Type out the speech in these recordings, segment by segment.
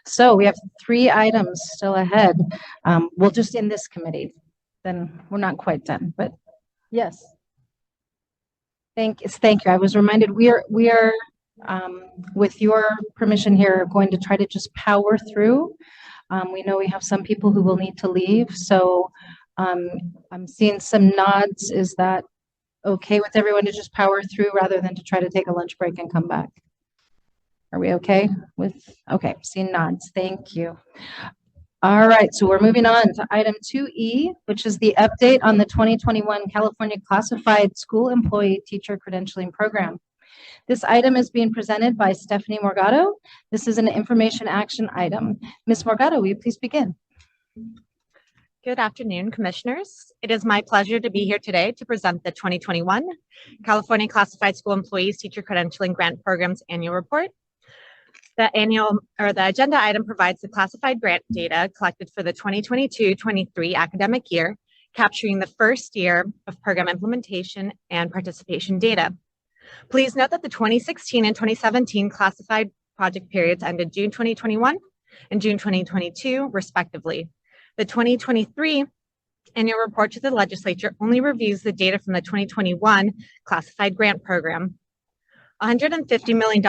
So we have 3 items still ahead. We'll just in this committee, then we're not quite done, but yes. Thank you. I was reminded we are with your permission here, going to try to just power through. We know we have some people who will need to leave, so I'm seeing some nods. Is that okay with everyone to just power through rather than to try to take a lunch break and come back? Are we okay with, okay, seeing nods, thank you. All right, so we're moving on to item 2E, which is the update on the 2021 California Classified School Employee Teacher Credentialing Program. This item is being presented by Stephanie Morgado. This is an information action item. Ms. Morgado, will you please begin? Good afternoon, Commissioners. It is my pleasure to be here today to present the 2021 California Classified School Employees Teacher Credentialing Grant Program's annual report. The agenda item provides the classified grant data collected for the 2022-23 academic year, capturing the first year of program implementation and participation data. Please note that the 2016 and 2017 classified project periods ended June 2021 and June 2022, respectively. The 2023 annual report to the Legislature only reviews the data from the 2021 classified grant program. $150 million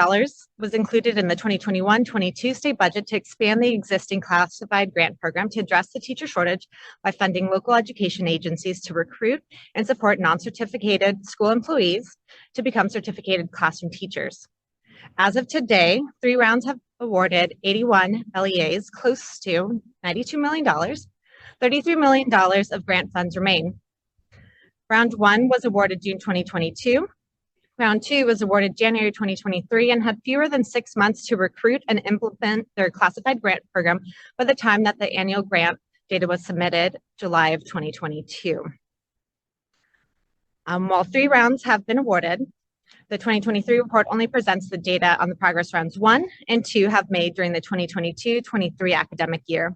was included in the 2021-22 state budget to expand the existing classified grant program to address the teacher shortage by funding local education agencies to recruit and support non-certificated school employees to become certificated classroom teachers. As of today, 3 rounds have awarded 81 LEAs, close to $92 million. $33 million of grant funds remain. Round 1 was awarded June 2022. Round 2 was awarded January 2023 and had fewer than 6 months to recruit and implement their classified grant program by the time that the annual grant data was submitted, July of 2022. While 3 rounds have been awarded, the 2023 report only presents the data on the progress rounds 1 and 2 have made during the 2022-23 academic year.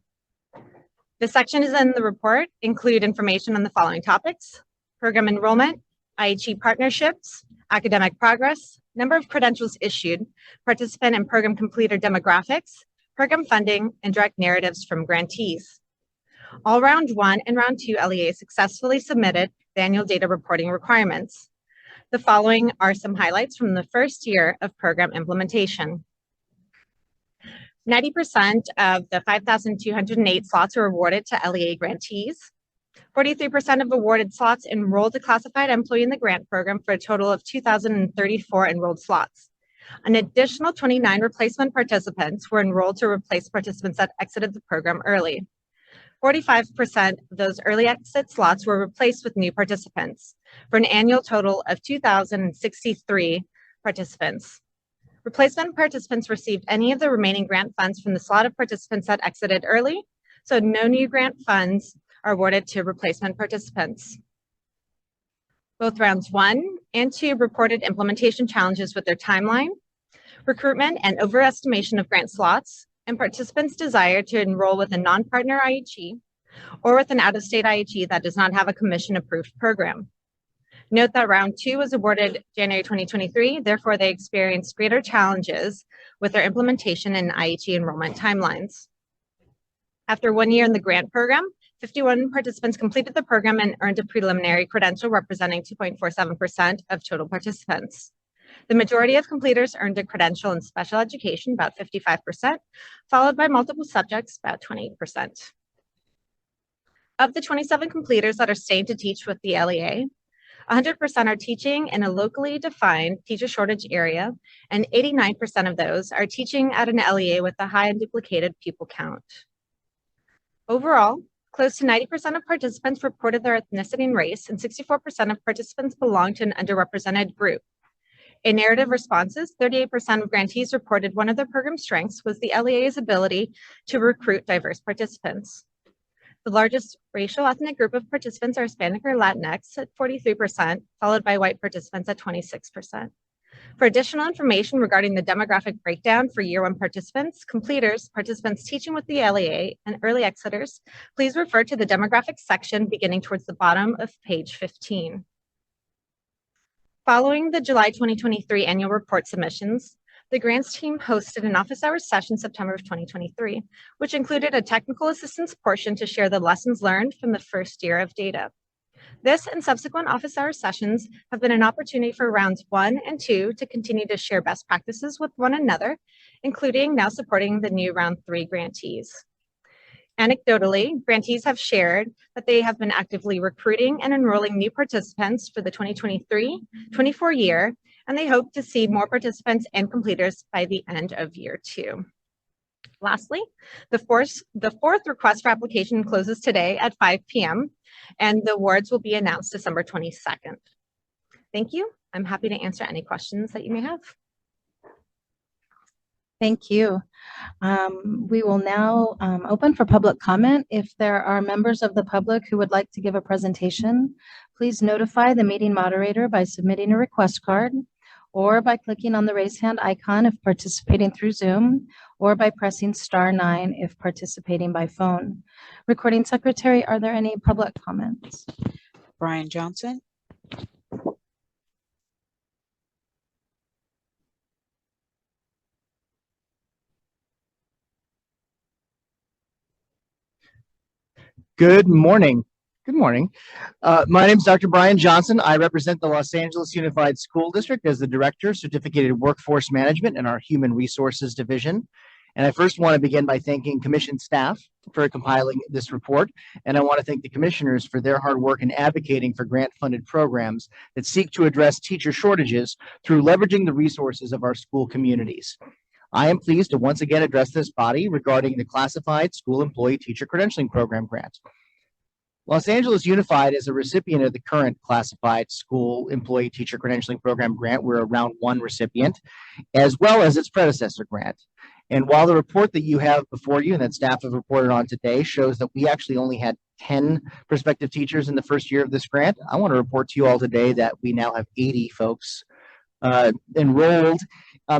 The sections in the report include information on the following topics: program enrollment, IHE partnerships, academic progress, number of credentials issued, participant and program completer demographics, program funding, and direct narratives from grantees. All round 1 and round 2 LEAs successfully submitted the annual data reporting requirements. The following are some highlights from the first year of program implementation. 90% of the 5,208 slots were awarded to LEA grantees. 43% of awarded slots enrolled a classified employee in the grant program for a total of 2,034 enrolled slots. An additional 29 replacement participants were enrolled to replace participants that exited the program early. 45% of those early exit slots were replaced with new participants, for an annual total of 2,063 participants. Replacement participants received any of the remaining grant funds from the slot of participants that exited early, so no new grant funds are awarded to replacement participants. Both rounds 1 and 2 reported implementation challenges with their timeline, recruitment and overestimation of grant slots, and participants' desire to enroll with a non-partner IHE or with an out-of-state IHE that does not have a commission-approved program. Note that round 2 was awarded January 2023, therefore they experienced greater challenges with their implementation and IHE enrollment timelines. After 1 year in the grant program, 51 participants completed the program and earned a preliminary credential representing 2.47% of total participants. The majority of completers earned a credential in special education, about 55%, followed by multiple subjects, about 28%. Of the 27 completers that are staying to teach with the LEA, 100% are teaching in a locally defined teacher shortage area, and 89% of those are teaching at an LEA with a high unduplicated pupil count. Overall, close to 90% of participants reported their ethnicity and race, and 64% of participants belong to an underrepresented group. In narrative responses, 38% of grantees reported one of their program strengths was the LEA's ability to recruit diverse participants. The largest racial ethnic group of participants are Hispanic or Latinx at 43%, followed by white participants at 26%. For additional information regarding the demographic breakdown for year 1 participants, completers, participants teaching with the LEA, and early exiters, please refer to the demographics section beginning towards the bottom of page 15. Following the July 2023 annual report submissions, The grants team hosted an office hours session September of 2023, which included a technical assistance portion to share the lessons learned from the first year of data. This and subsequent office hours sessions have been an opportunity for rounds 1 and 2 to continue to share best practices with one another, including now supporting the new round 3 grantees. Anecdotally, grantees have shared that they have been actively recruiting and enrolling new participants for the 2023-24 year, and they hope to see more participants and completers by the end of year 2. Lastly, the fourth request for application closes today at 5 p.m. and the awards will be announced December 22nd. Thank you. I'm happy to answer any questions that you may have. Thank you. We will now open for public comment. If there are members of the public who would like to give a presentation, please notify the meeting moderator by submitting a request card or by clicking on the raise hand icon if participating through Zoom, or by pressing *9 if participating by phone. Recording Secretary, are there any public comments? Brian Johnson. Good morning. Good morning. My name is Dr. Brian Johnson. I represent the Los Angeles Unified School District as the Director, Certificated Workforce Management in our Human Resources Division. And I first want to begin by thanking Commission staff for compiling this report. And I want to thank the Commissioners for their hard work in advocating for grant-funded programs that seek to address teacher shortages through leveraging the resources of our school communities. I am pleased to once again address this body regarding the Classified School Employee Teacher Credentialing Program grant. Los Angeles Unified is a recipient of the current Classified School Employee Teacher Credentialing Program grant. We're a round 1 recipient, as well as its predecessor grant. And while the report that you have before you and that staff have reported on today shows that we actually only had 10 prospective teachers in the first year of this grant, I want to report to you all today that we now have 80 folks enrolled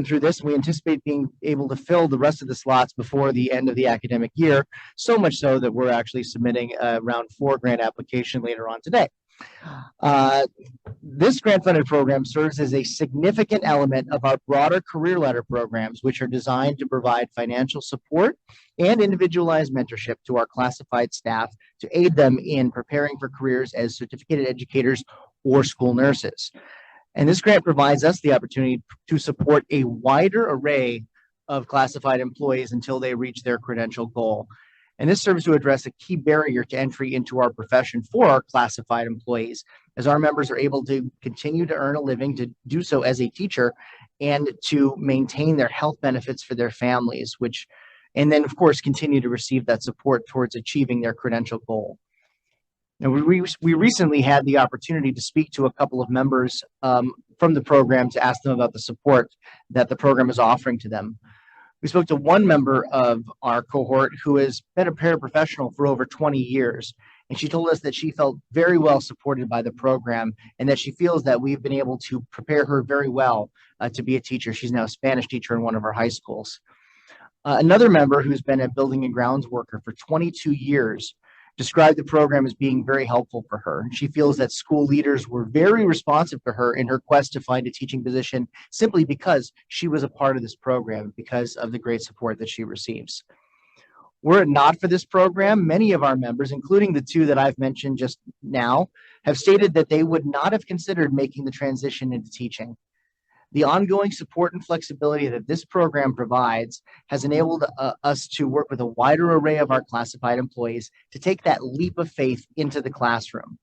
through this. We anticipate being able to fill the rest of the slots before the end of the academic year, so much so that we're actually submitting a round 4 grant application later on today. This grant-funded program serves as a significant element of our broader career ladder programs, which are designed to provide financial support and individualized mentorship to our classified staff to aid them in preparing for careers as certificated educators or school nurses. And this grant provides us the opportunity to support a wider array of classified employees until they reach their credential goal. And this serves to address a key barrier to entry into our profession for our classified employees, as our members are able to continue to earn a living, to do so as a teacher, and to maintain their health benefits for their families, and then, of course, continue to receive that support towards achieving their credential goal. Now, we recently had the opportunity to speak to a couple of members from the program to ask them about the support that the program is offering to them. We spoke to one member of our cohort who has been a paraprofessional for over 20 years, and she told us that she felt very well supported by the program and that she feels that we've been able to prepare her very well to be a teacher. She's now a Spanish teacher in one of our high schools. Another member who's been a building and grounds worker for 22 years described the program as being very helpful for her. She feels that school leaders were very responsive to her in her quest to find a teaching position simply because she was a part of this program, because of the great support that she receives. Were it not for this program, many of our members, including the 2 that I've mentioned just now, have stated that they would not have considered making the transition into teaching. The ongoing support and flexibility that this program provides has enabled us to work with a wider array of our classified employees to take that leap of faith into the classroom.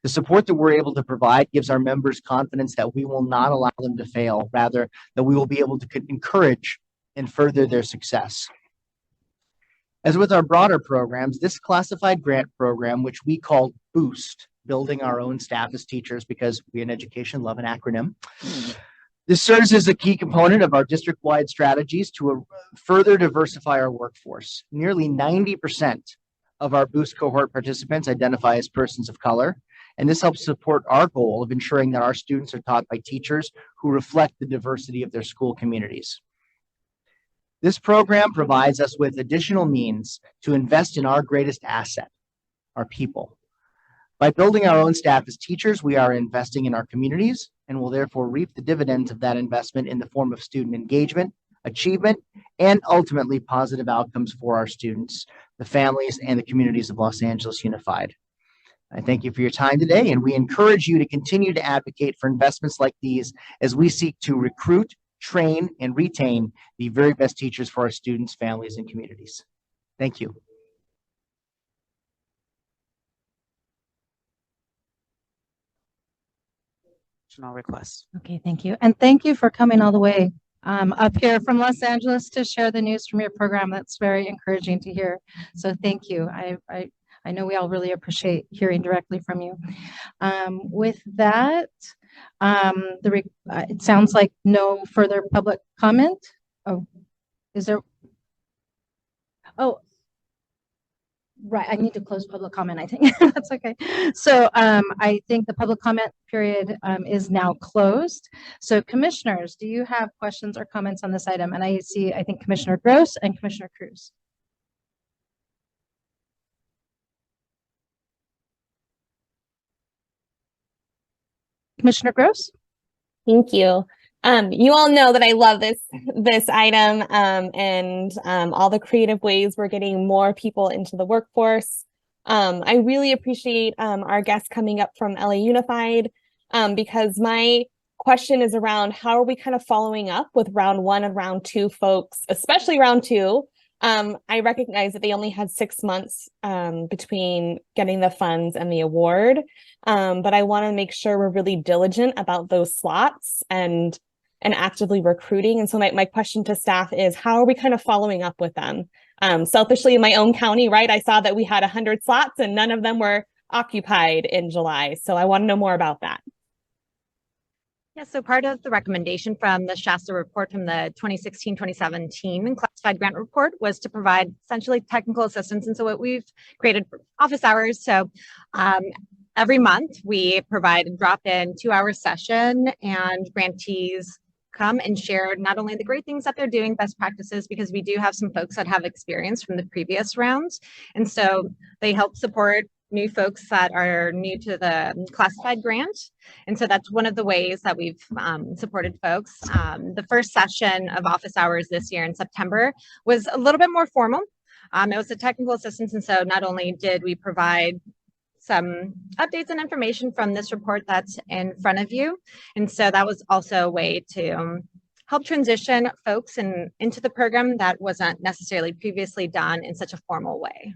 The support that we're able to provide gives our members confidence that we will not allow them to fail, rather that we will be able to encourage and further their success. As with our broader programs, this classified grant program, which we call BOOST, Building Our Own Staff as Teachers, because we in education love an acronym, this serves as a key component of our district-wide strategies to further diversify our workforce. Nearly 90% of our BOOST cohort participants identify as persons of color, and this helps support our goal of ensuring that our students are taught by teachers who reflect the diversity of their school communities. This program provides us with additional means to invest in our greatest asset, our people. By building our own staff as teachers, we are investing in our communities, and will therefore reap the dividends of that investment in the form of student engagement, achievement, and ultimately positive outcomes for our students, the families, and the communities of Los Angeles Unified. I thank you for your time today, and we encourage you to continue to advocate for investments like these as we seek to recruit, train, and retain the very best teachers for our students, families, and communities. Thank you. Requests. Okay, thank you. And thank you for coming all the way up here from Los Angeles to share the news from your program. That's very encouraging to hear. So thank you. I know we all really appreciate hearing directly from you. With that, it sounds like no further public comment. Oh, is there? Oh, right. I need to close public comment, I think. That's okay. So I think the public comment period is now closed. So commissioners, do you have questions or comments on this item? And I think Commissioner Gross and Commissioner Cruz. Commissioner Gross? Thank you. You all know that I love this item and all the creative ways we're getting more people into the workforce. I really appreciate our guests coming up from LA Unified because my question is around how are we kind of following up with round 1 and round 2 folks, especially round 2. I recognize that they only had 6 months between getting the funds and the award, but I want to make sure we're really diligent about those slots and actively recruiting. And so my question to staff is, how are we kind of following up with them? Selfishly, in my own county, right, I saw that we had 100 slots and none of them were occupied in July. So I want to know more about that. Yeah, so part of the recommendation from the Shasta report from the 2016-2017 classified grant report was to provide essentially technical assistance. And so what we've created for office hours. So every month we provide a drop-in 2-hour session, and grantees come and share not only the great things that they're doing, best practices, because we do have some folks that have experience from the previous rounds. And so they help support new folks that are new to the classified grant. And so that's one of the ways that we've supported folks. The first session of office hours this year in September was a little bit more formal. It was a technical assistance. And so not only did we provide some updates and information from this report that's in front of you. And so that was also a way to help transition folks into the program that wasn't necessarily previously done in such a formal way.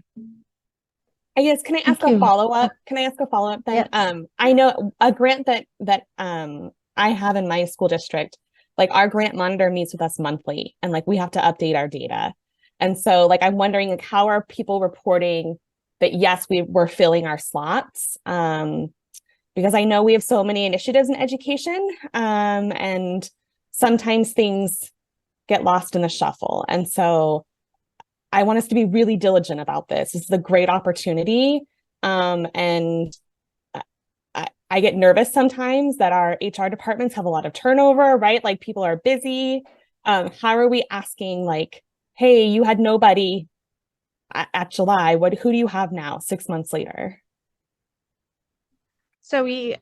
I guess, can I ask a follow-up? Can I ask a follow-up then? Yes. I know a grant that I have in my school district, like our grant monitor meets with us monthly and like we have to update our data. And so like I'm wondering like how are people reporting that yes, we're filling our slots? Because I know we have so many initiatives in education and sometimes things get lost in the shuffle. And so I want us to be really diligent about this. This is a great opportunity. And I get nervous sometimes that our HR departments have a lot of turnover, right? Like people are busy. How are we asking like, hey, you had nobody at July. Who do you have now 6 months later? So we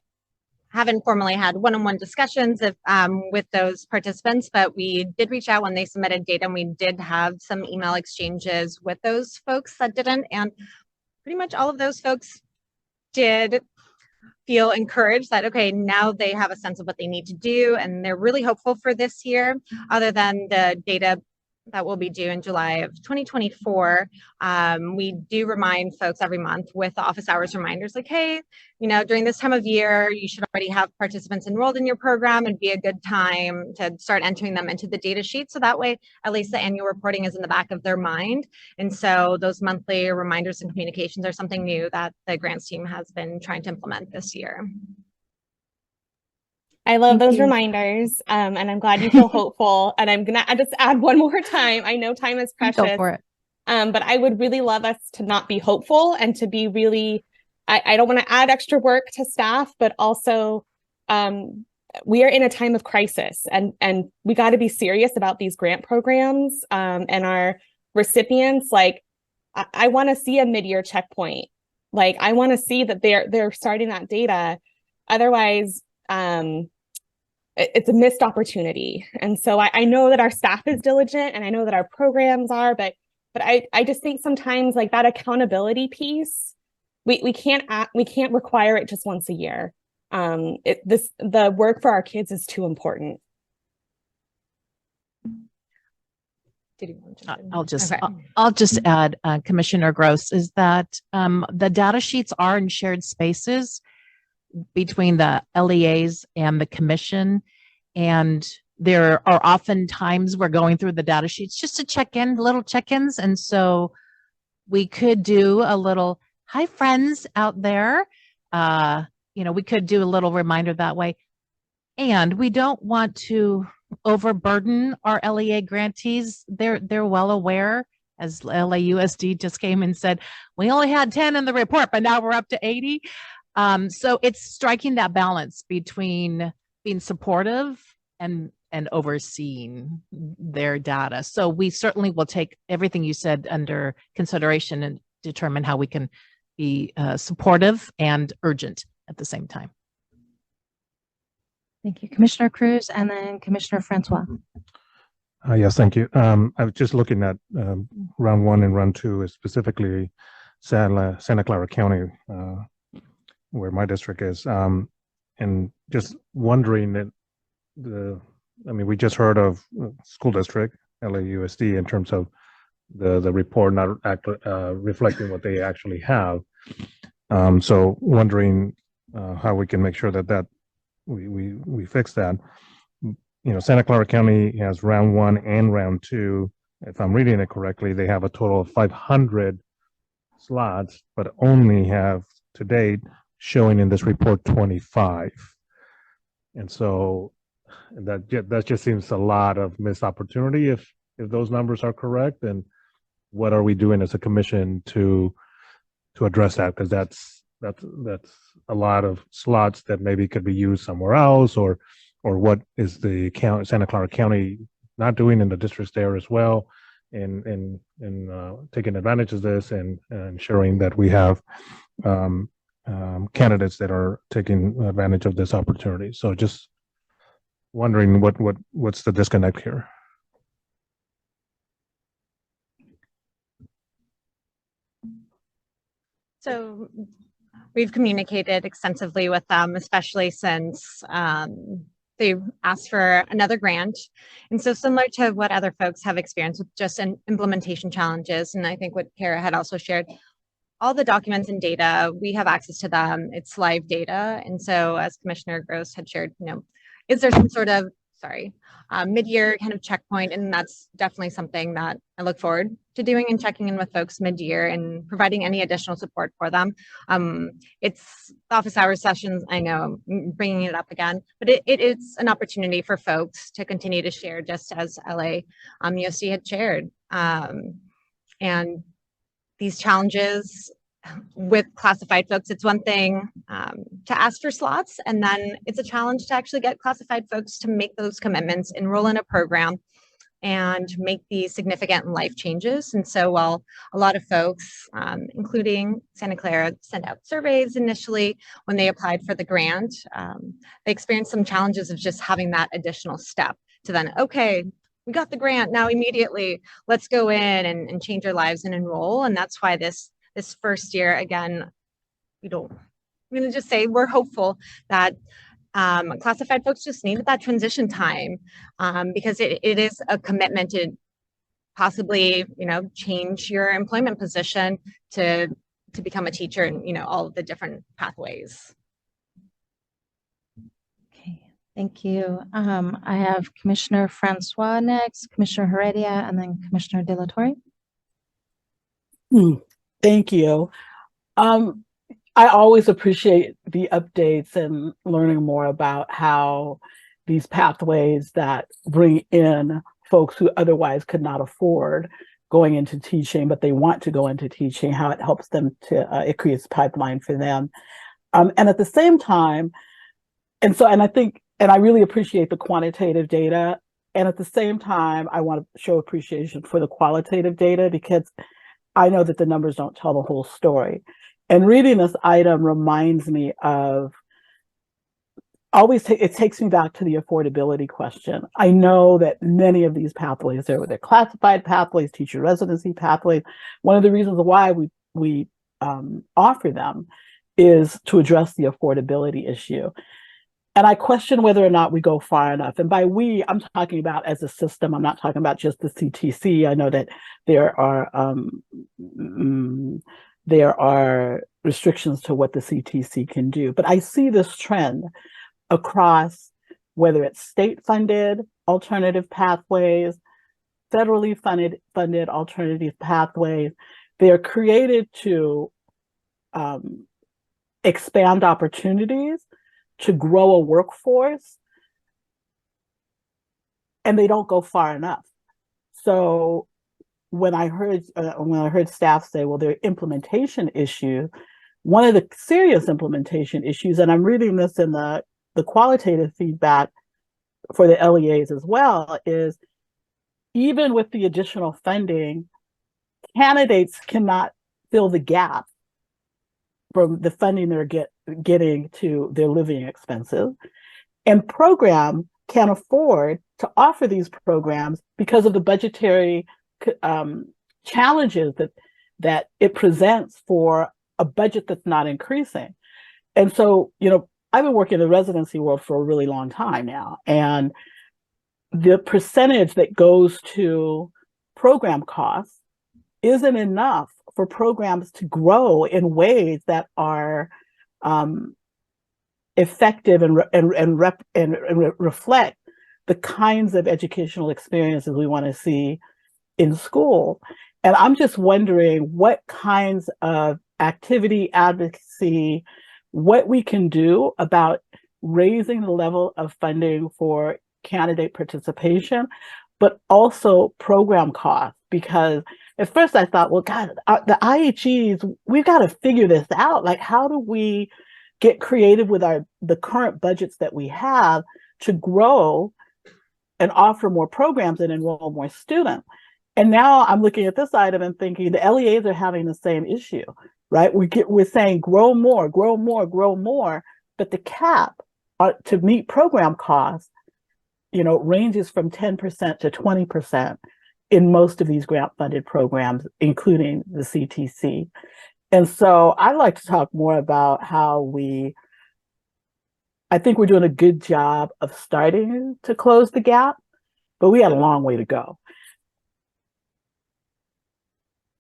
haven't formally had one-on-one discussions with those participants, but we did reach out when they submitted data, and we did have some email exchanges with those folks that didn't. And pretty much all of those folks did feel encouraged that, okay, now they have a sense of what they need to do, and they're really hopeful for this year, other than the data that will be due in July of 2024. We do remind folks every month with the office hours reminders like, hey, during this time of year, you should already have participants enrolled in your program and be a good time to start entering them into the data sheet. So that way, at least the annual reporting is in the back of their mind. And so those monthly reminders and communications are something new that the grants team has been trying to implement this year. I love those reminders, and I'm glad you feel hopeful. And I'm gonna just add one more time. I know time is precious. Go for it. But I would really love us to not be hopeful and to be really. I don't want to add extra work to staff, but also we are in a time of crisis, and we got to be serious about these grant programs and our recipients. Like, I want to see a mid-year checkpoint. Like, I want to see that they're starting that data. Otherwise, it's a missed opportunity. And so I know that our staff is diligent and I know that our programs are, but I just think sometimes like that accountability piece, we can't require it just once a year. The work for our kids is too important. Did you want to jump in? I'll just add, Commissioner Gross, is that the data sheets are in shared spaces between the LEAs and the commission. And there are often times we're going through the data sheets just to check in, little check-ins. And so we could do a little, hi friends out there. We could do a little reminder that way. And we don't want to overburden our LEA grantees. They're well aware, as LAUSD just came and said, we only had 10 in the report, but now we're up to 80. So it's striking that balance between being supportive and overseeing their data. So we certainly will take everything you said under consideration and determine how we can be supportive and urgent at the same time. Thank you, Commissioner Cruz, and then Commissioner Francois. Yes, thank you. I was just looking at round 1 and round 2, specifically Santa Clara County, where my district is, and just wondering that we just heard of school district, LAUSD, in terms of the report not reflecting what they actually have. So wondering how we can make sure that we fix that. Santa Clara County has round 1 and round 2. If I'm reading it correctly, they have a total of 500 slots, but only have to date showing in this report 25. And so that just seems a lot of missed opportunity if those numbers are correct. And what are we doing as a commission to address that? Because that's a lot of slots that maybe could be used somewhere else, or what is the Santa Clara County not doing in the districts there as well, and taking advantage of this and ensuring that we have candidates that are taking advantage of this opportunity. So just wondering what's the disconnect here. So we've communicated extensively with them, especially since they asked for another grant. And so similar to what other folks have experienced with just implementation challenges, and I think what Kara had also shared, all the documents and data, we have access to them. It's live data. And so as Commissioner Gross had shared, is there some sort of, mid-year kind of checkpoint? And that's definitely something that I look forward to doing and checking in with folks mid-year and providing any additional support for them. It's office hours sessions, I know, I'm bringing it up again, but it is an opportunity for folks to continue to share, just as LAUSD had shared. And these challenges with classified folks, it's one thing to ask for slots, and then it's a challenge to actually get classified folks to make those commitments, enroll in a program, and make these significant life changes. And so while a lot of folks, including Santa Clara, sent out surveys initially when they applied for the grant, they experienced some challenges of just having that additional step to then, okay, we got the grant, now immediately let's go in and change our lives and enroll. And that's why this first year, again, I'm going to just say we're hopeful that classified folks just needed that transition time, because it is a commitment to possibly, change your employment position to become a teacher, and, all of the different pathways. Okay, thank you. I have Commissioner Francois next, Commissioner Heredia, and then Commissioner De La Torre. Thank you. I always appreciate the updates and learning more about how these pathways that bring in folks who otherwise could not afford going into teaching, but they want to go into teaching, how it helps them to, it creates pipeline for them. And at the same time, and I really appreciate the quantitative data. And at the same time, I want to show appreciation for the qualitative data, because I know that the numbers don't tell the whole story. And reading this item reminds me of it takes me back to the affordability question. I know that many of these pathways, they're classified pathways, teacher residency pathways. One of the reasons why we offer them is to address the affordability issue. And I question whether or not we go far enough. And by we, I'm talking about as a system. I'm not talking about just the CTC. I know that there are restrictions to what the CTC can do. But I see this trend across whether it's state-funded alternative pathways, federally funded alternative pathways. They are created to expand opportunities, to grow a workforce, and they don't go far enough. So when I heard staff say, well, there are implementation issues, one of the serious implementation issues, and I'm reading this in the qualitative feedback for the LEAs as well, is even with the additional funding, candidates cannot fill the gap from the funding they're getting to their living expenses. And program can't afford to offer these programs because of the budgetary challenges that it presents for a budget that's not increasing. And so, I've been working in the residency world for a really long time now, and the percentage that goes to program costs isn't enough for programs to grow in ways that are effective and reflect the kinds of educational experiences we want to see in school. And I'm just wondering what kinds of activity, advocacy, what we can do about raising the level of funding for candidate participation, but also program costs. Because at first I thought, well, God, the IHEs, we've got to figure this out. Like, how do we get creative with the current budgets that we have to grow and offer more programs and enroll more students? And now I'm looking at this item and thinking the LEAs are having the same issue, right? We're saying grow more, grow more, grow more, but the cap to meet program costs, ranges from 10% to 20% in most of these grant-funded programs, including the CTC. And so I'd like to talk more about how I think we're doing a good job of starting to close the gap, but we had a long way to go.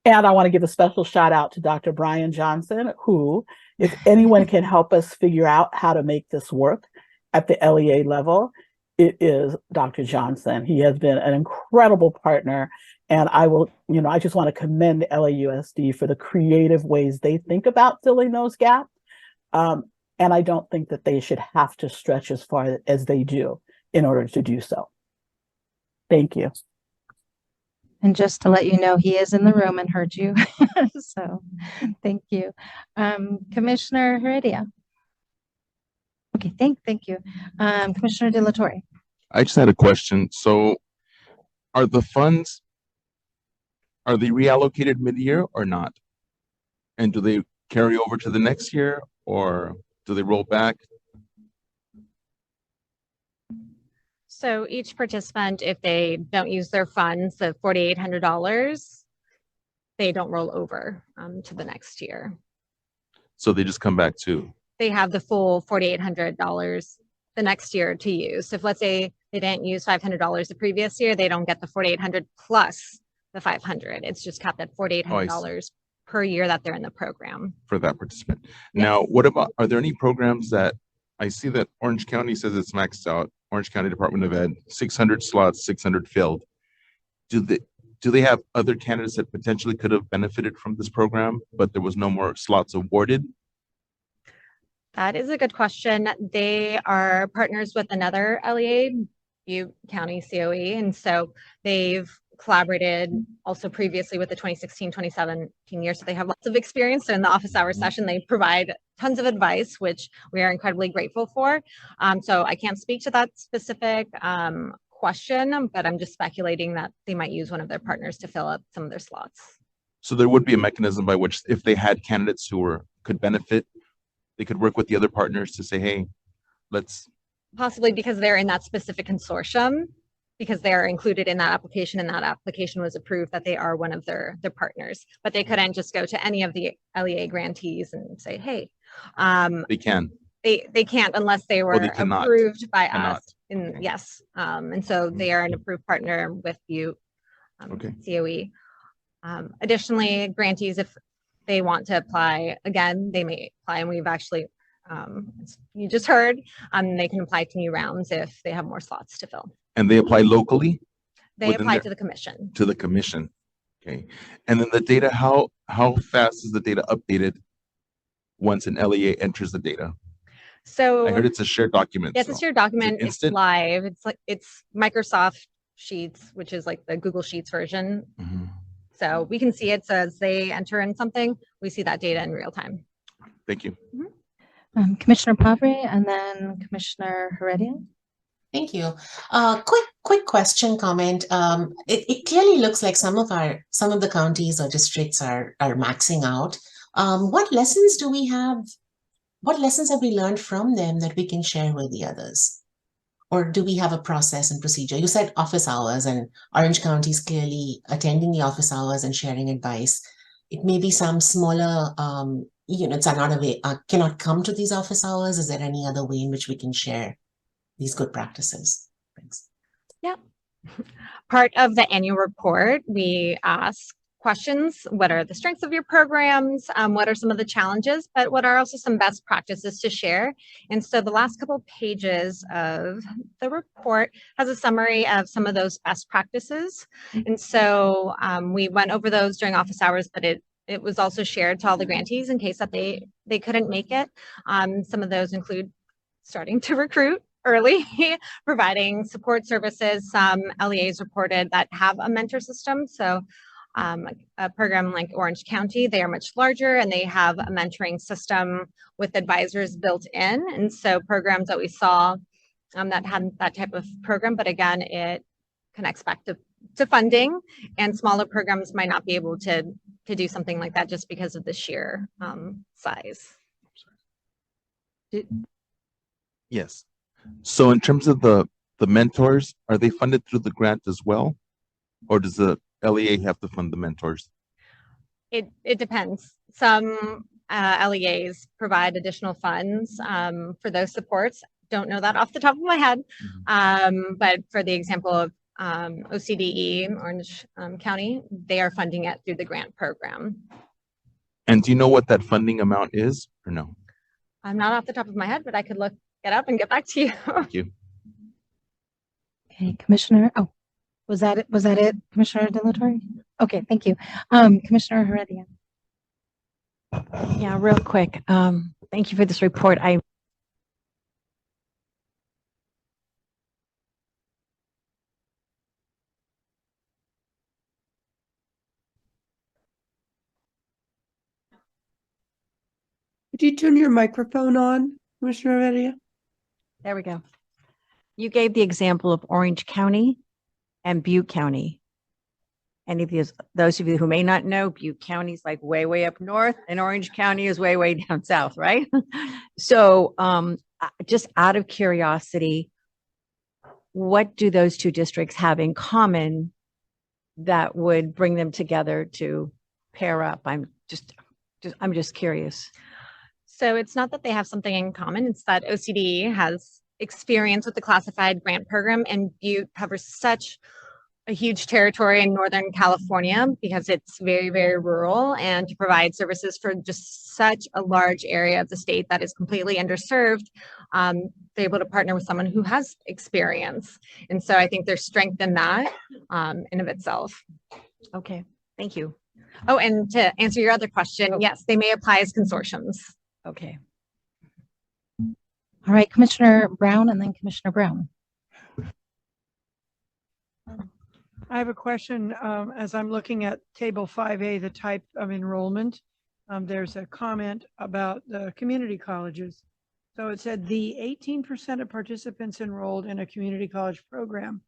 And I want to give a special shout out to Dr. Brian Johnson, who, if anyone can help us figure out how to make this work at the LEA level, it is Dr. Johnson. He has been an incredible partner. And I just want to commend the LAUSD for the creative ways they think about filling those gaps. And I don't think that they should have to stretch as far as they do in order to do so. Thank you. And just to let you know, he is in the room and heard you. So thank you. Commissioner Heredia. Okay, thank you. Commissioner De La Torre. I just had a question. So are the funds, are they reallocated mid-year or not? And do they carry over to the next year or do they roll back? So each participant, if they don't use their funds, the $4,800, they don't roll over to the next year. So they just come back to? They have the full $4,800 the next year to use. So if, let's say, they didn't use $500 the previous year, they don't get the $4,800 plus the $500. It's just capped at $4,800 per year that they're in the program. For that participant. Yes. Now, what about, are there any programs that, I see that Orange County says it's maxed out, Orange County Department of Ed, 600 slots, 600 filled. Do they have other candidates that potentially could have benefited from this program, but there was no more slots awarded? That is a good question. They are partners with another LEA, Butte County COE, and so they've collaborated also previously with the 2016-2017 year, so they have lots of experience. So in the office hour session, they provide tons of advice, which we are incredibly grateful for. So I can't speak to that specific question, but I'm just speculating that they might use one of their partners to fill up some of their slots. So there would be a mechanism by which, if they had candidates who could benefit, they could work with the other partners to say, hey, let's possibly because they're in that specific consortium, because they're included in that application and that application was approved, that they are one of their partners, but they couldn't just go to any of the LEA grantees and say, hey, They can. they can't unless they were they cannot. approved by Cannot. us. And Okay. yes, and so they are an approved partner with Butte Okay. COE. Additionally, grantees, if they want to apply again, they may apply, and we've actually, you just heard, they can apply to new rounds if they have more slots to fill. And they apply locally They within apply their- to the commission. to the commission. Okay. And then the data, how fast is the data updated once an LEA enters the data? So I heard it's a shared document. yes, it's your document. It's instant? live. It's Microsoft Sheets, which is like the Google Sheets version. Mhm. So we can see it. So as they enter in something, we see that data in real time. Thank you. Commissioner Pavre and then Commissioner Heredia. Thank you. Quick question, comment. It clearly looks like some of the counties or districts are maxing out. What lessons do we have? What lessons have we learned from them that we can share with the others? Or do we have a process and procedure? You said office hours, and Orange County is clearly attending the office hours and sharing advice. It may be some smaller units are not cannot come to these office hours. Is there any other way in which we can share these good practices? Thanks. Yeah. Part of the annual report, we ask questions. What are the strengths of your programs? What are some of the challenges? But what are also some best practices to share? And so the last couple of pages of the report has a summary of some of those best practices. And so we went over those during office hours, but it was also shared to all the grantees in case that they couldn't make it. Some of those include starting to recruit early, providing support services. Some LEAs reported that have a mentor system. So a program like Orange County, they are much larger and they have a mentoring system with advisors built in. And so programs that we saw that had that type of program, but again, it connects back to funding, and smaller programs might not be able to do something like that just because of the sheer size. Yes. So in terms of the mentors, are they funded through the grant as well? Or does the LEA have to fund the mentors? It depends. Some LEAs provide additional funds for those supports. Don't know that off the top of my head. But for the example of OCDE, Orange County, they are funding it through the grant program. And do you know what that funding amount is or no? I'm not off the top of my head, but I could look it up and get back to you. Thank you. Okay, Commissioner. Oh, was that it, Commissioner Delatorre? Okay, thank you. Commissioner Heredia. Yeah, real quick. Thank you for this report. Could you turn your microphone on, Commissioner Heredia? There we go. You gave the example of Orange County and Butte County. Any of those of you who may not know, Butte County is like way, way up north, and Orange County is way, way down south, right? So just out of curiosity, what do those two districts have in common that would bring them together to pair up? I'm just curious. So it's not that they have something in common. It's that OCDE has experience with the classified grant program, and Butte covers such a huge territory in Northern California because it's very, very rural, and to provide services for just such a large area of the state that is completely underserved, they're able to partner with someone who has experience. And so I think there's strength in that in of itself. Okay, thank you. Oh, and to answer your other question, yes, they may apply as consortiums. Okay. All right, Commissioner Brown and then Commissioner Brown. I have a question. As I'm looking at table 5A, the type of enrollment, there's a comment about the community colleges. So it said the 18% of participants enrolled in a community college program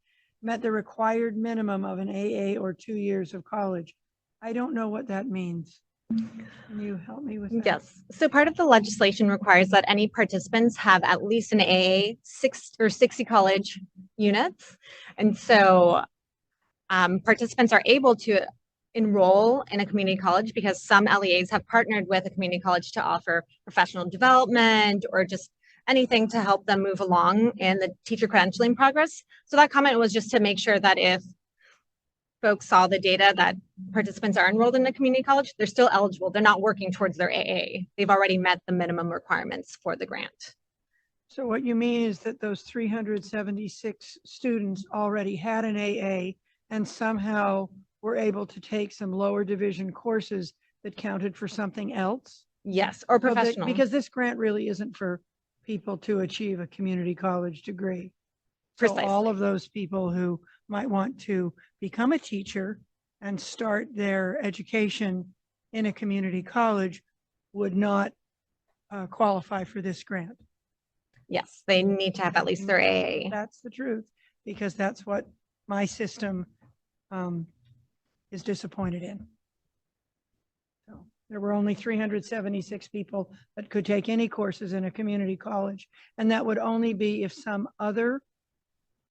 met the required minimum of an AA or 2 years of college. I don't know what that means. Can you help me with that? Yes. So part of the legislation requires that any participants have at least an AA 60 college units. And so participants are able to enroll in a community college because some LEAs have partnered with a community college to offer professional development or just anything to help them move along in the teacher credentialing progress. So that comment was just to make sure that if folks saw the data that participants are enrolled in a community college, they're still eligible. They're not working towards their AA. They've already met the minimum requirements for the grant. So what you mean is that those 376 students already had an AA and somehow were able to take some lower division courses that counted for something else? Yes, or So that- professional. Because this grant really isn't for people to achieve a community college degree. So all Precisely. of those people who might want to become a teacher and start their education in a community college would not qualify for this grant. Yes, they need to have at least their AA. That's the truth, because that's what my system is disappointed in. So there were only 376 people that could take any courses in a community college, and that would only be if some other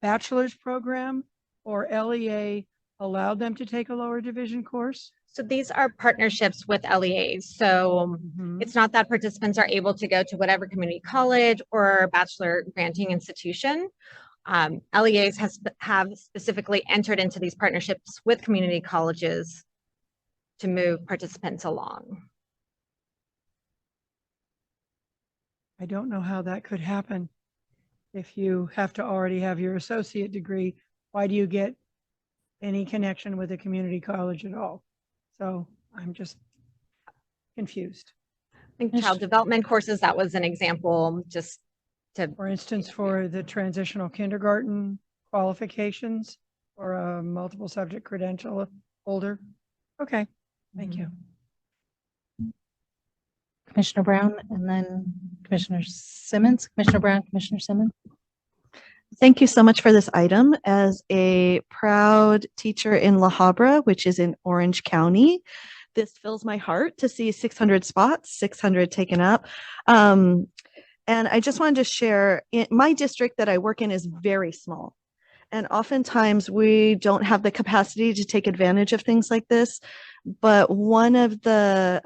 bachelor's program or LEA allowed them to take a lower division course. So these are partnerships with LEAs. So it's not that participants are able to go to whatever community college or bachelor granting institution. LEAs have specifically entered into these partnerships with community colleges to move participants along. I don't know how that could happen. If you have to already have your associate degree, why do you get any connection with a community college at all? So I'm just confused. I think child development courses, that was an example, just to, For instance, for the transitional kindergarten qualifications or a multiple subject credential holder. Okay, thank you. Commissioner Brown and then Commissioner Simmons. Commissioner Brown, Commissioner Simmons. Thank you so much for this item. As a proud teacher in La Habra, which is in Orange County, this fills my heart to see 600 spots, 600 taken up. And I just wanted to share, my district that I work in is very small. And oftentimes we don't have the capacity to take advantage of things like this. But one of the,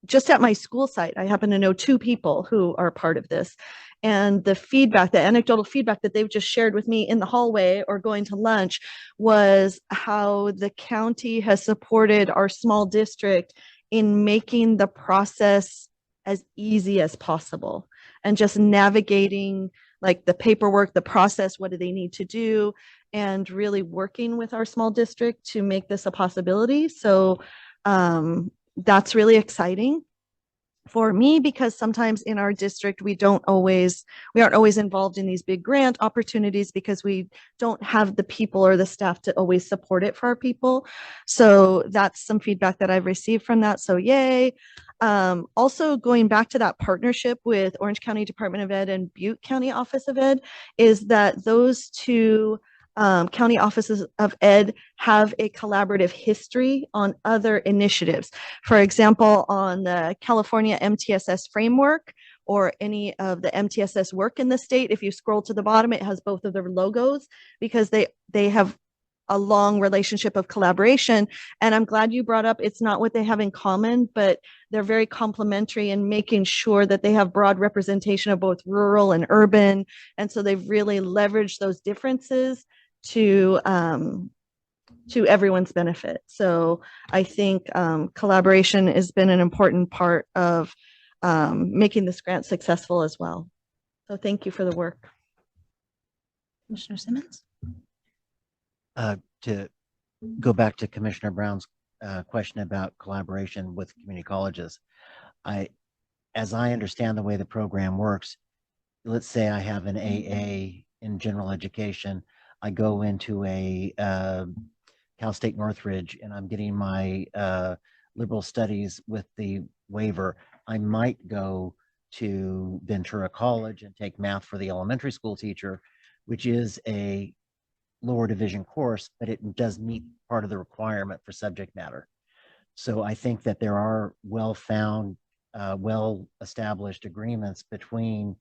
just at my school site, I happen to know 2 people who are part of this. And the feedback, the anecdotal feedback that they've just shared with me in the hallway or going to lunch was how the county has supported our small district in making the process as easy as possible and just navigating like the paperwork, the process, what do they need to do, and really working with our small district to make this a possibility. So that's really exciting for me, because sometimes in our district, we aren't always involved in these big grant opportunities because we don't have the people or the staff to always support it for our people. So that's some feedback that I've received from that. So yay. Also going back to that partnership with Orange County Department of Ed and Butte County Office of Ed is that those 2 county offices of ed have a collaborative history on other initiatives. For example, on the California MTSS framework or any of the MTSS work in the state, if you scroll to the bottom, it has both of their logos because they have a long relationship of collaboration. And I'm glad you brought up, it's not what they have in common, but they're very complementary in making sure that they have broad representation of both rural and urban. And so they've really leveraged those differences to everyone's benefit. So I think collaboration has been an important part of making this grant successful as well. So thank you for the work. Commissioner Simmons. To go back to Commissioner Brown's question about collaboration with community colleges, as I understand the way the program works, let's say I have an AA in general education, I go into a Cal State Northridge and I'm getting my liberal studies with the waiver. I might go to Ventura College and take math for the elementary school teacher, which is a lower division course, but it does meet part of the requirement for subject matter. So I think that there are well-found, well-established agreements between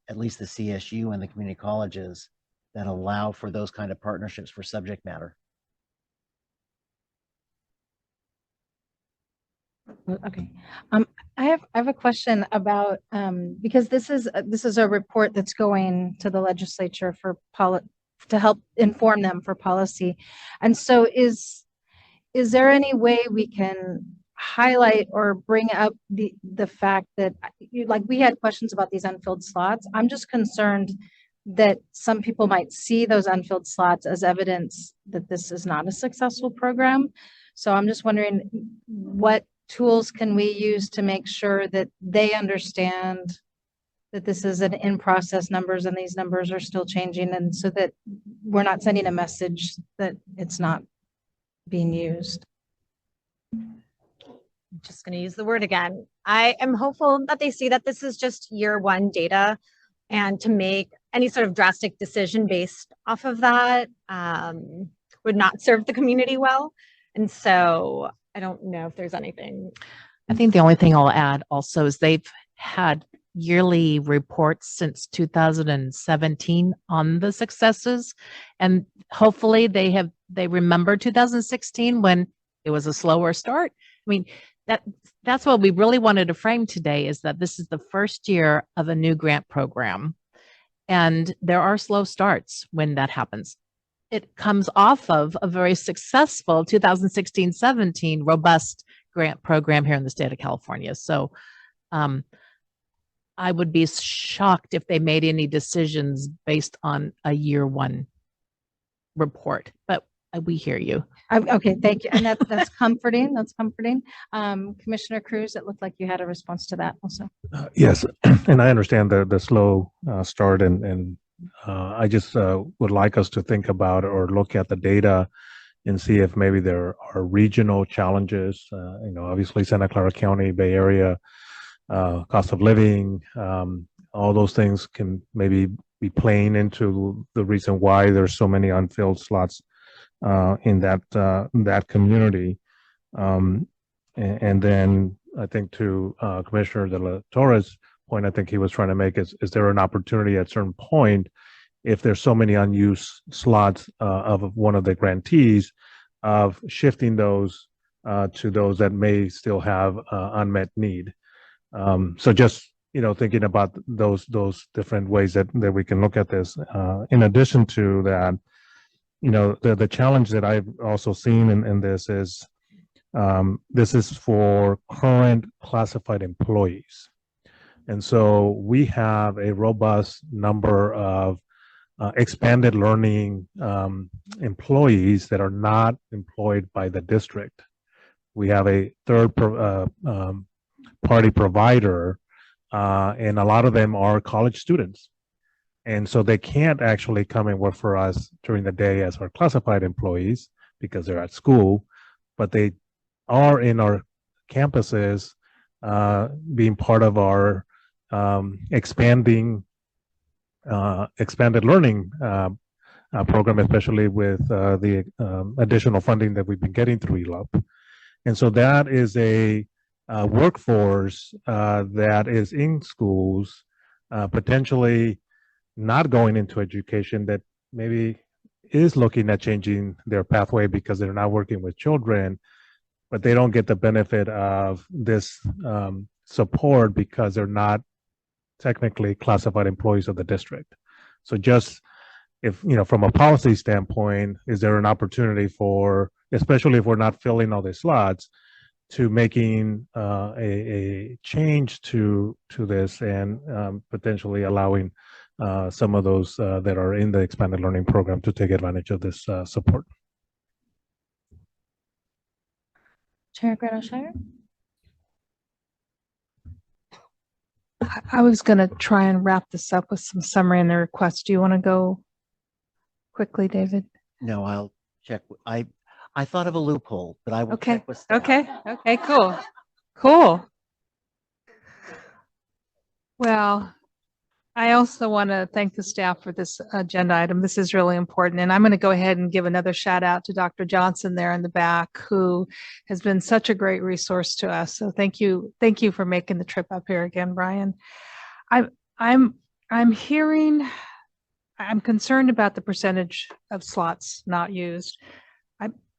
at least the CSU and the community colleges that allow for those kind of partnerships for subject matter. Okay. I have a question about, because this is a report that's going to the legislature for to help inform them for policy. And so is there any way we can highlight or bring up the fact that, like, we had questions about these unfilled slots. I'm just concerned that some people might see those unfilled slots as evidence that this is not a successful program. So I'm just wondering, what tools can we use to make sure that they understand that this is an in-process numbers and these numbers are still changing, and so that we're not sending a message that it's not being used? I'm just going to use the word again. I am hopeful that they see that this is just year one data, and to make any sort of drastic decision based off of that would not serve the community well. And so I don't know if there's anything. I think the only thing I'll add also is they've had yearly reports since 2017 on the successes, and hopefully they remember 2016 when it was a slower start. I mean, that's what we really wanted to frame today, is that this is the first year of a new grant program, and there are slow starts when that happens. It comes off of a very successful 2016-17 robust grant program here in the state of California. So I would be shocked if they made any decisions based on a year one report, but we hear you. Okay, thank you. And that's comforting. That's comforting. Commissioner Cruz, it looked like you had a response to that also. Yes, and I understand the slow start, and I just would like us to think about or look at the data and see if maybe there are regional challenges. Obviously Santa Clara County, Bay Area, cost of living, all those things can maybe be playing into the reason why there's so many unfilled slots in that community. And then I think to Commissioner De La Torre's point, I think he was trying to make is there an opportunity at a certain point, if there's so many unused slots of one of the grantees, of shifting those to those that may still have unmet need. So just, thinking about those different ways that we can look at this. In addition to that, the challenge that I've also seen in this is for current classified employees. And so we have a robust number of expanded learning employees that are not employed by the district. We have a third party provider, and a lot of them are college students. And so they can't actually come and work for us during the day as our classified employees because they're at school, but they are in our campuses being part of our expanded learning program, especially with the additional funding that we've been getting through ELOP. And so that is a workforce that is in schools, potentially not going into education, that maybe is looking at changing their pathway because they're not working with children, but they don't get the benefit of this support because they're not technically classified employees of the district. So just if, from a policy standpoint, is there an opportunity for, especially if we're not filling all the slots, to making a change to this and potentially allowing some of those that are in the expanded learning program to take advantage of this support. Chair Greta-Shire? I was going to try and wrap this up with some summary in the request. Do you want to go quickly, David? No, I'll check. I thought of a loophole, but I will check with staff. Okay, cool. Well, I also want to thank the staff for this agenda item. This is really important. And I'm going to go ahead and give another shout out to Dr. Johnson there in the back, who has been such a great resource to us. So thank you. Thank you for making the trip up here again, Brian. I'm concerned about the percentage of slots not used.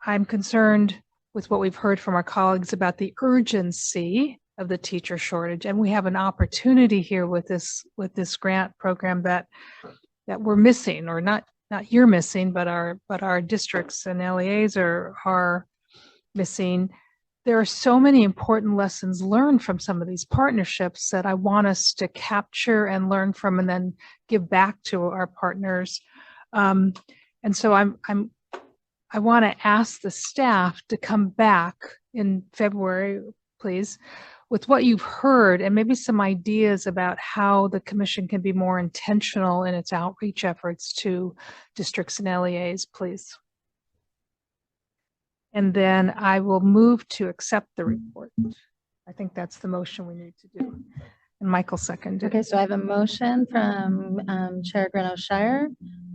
I'm concerned with what we've heard from our colleagues about the urgency of the teacher shortage, and we have an opportunity here with this grant program that we're missing, or not you're missing, but our districts and LEAs are missing. There are so many important lessons learned from some of these partnerships that I want us to capture and learn from, and then give back to our partners. And so I want to ask the staff to come back in February, please, with what you've heard and maybe some ideas about how the commission can be more intentional in its outreach efforts to districts and LEAs, please. And then I will move to accept the report. I think that's the motion we need to do. And Michael seconded. Okay, so I have a motion from Chair Greno-Shire.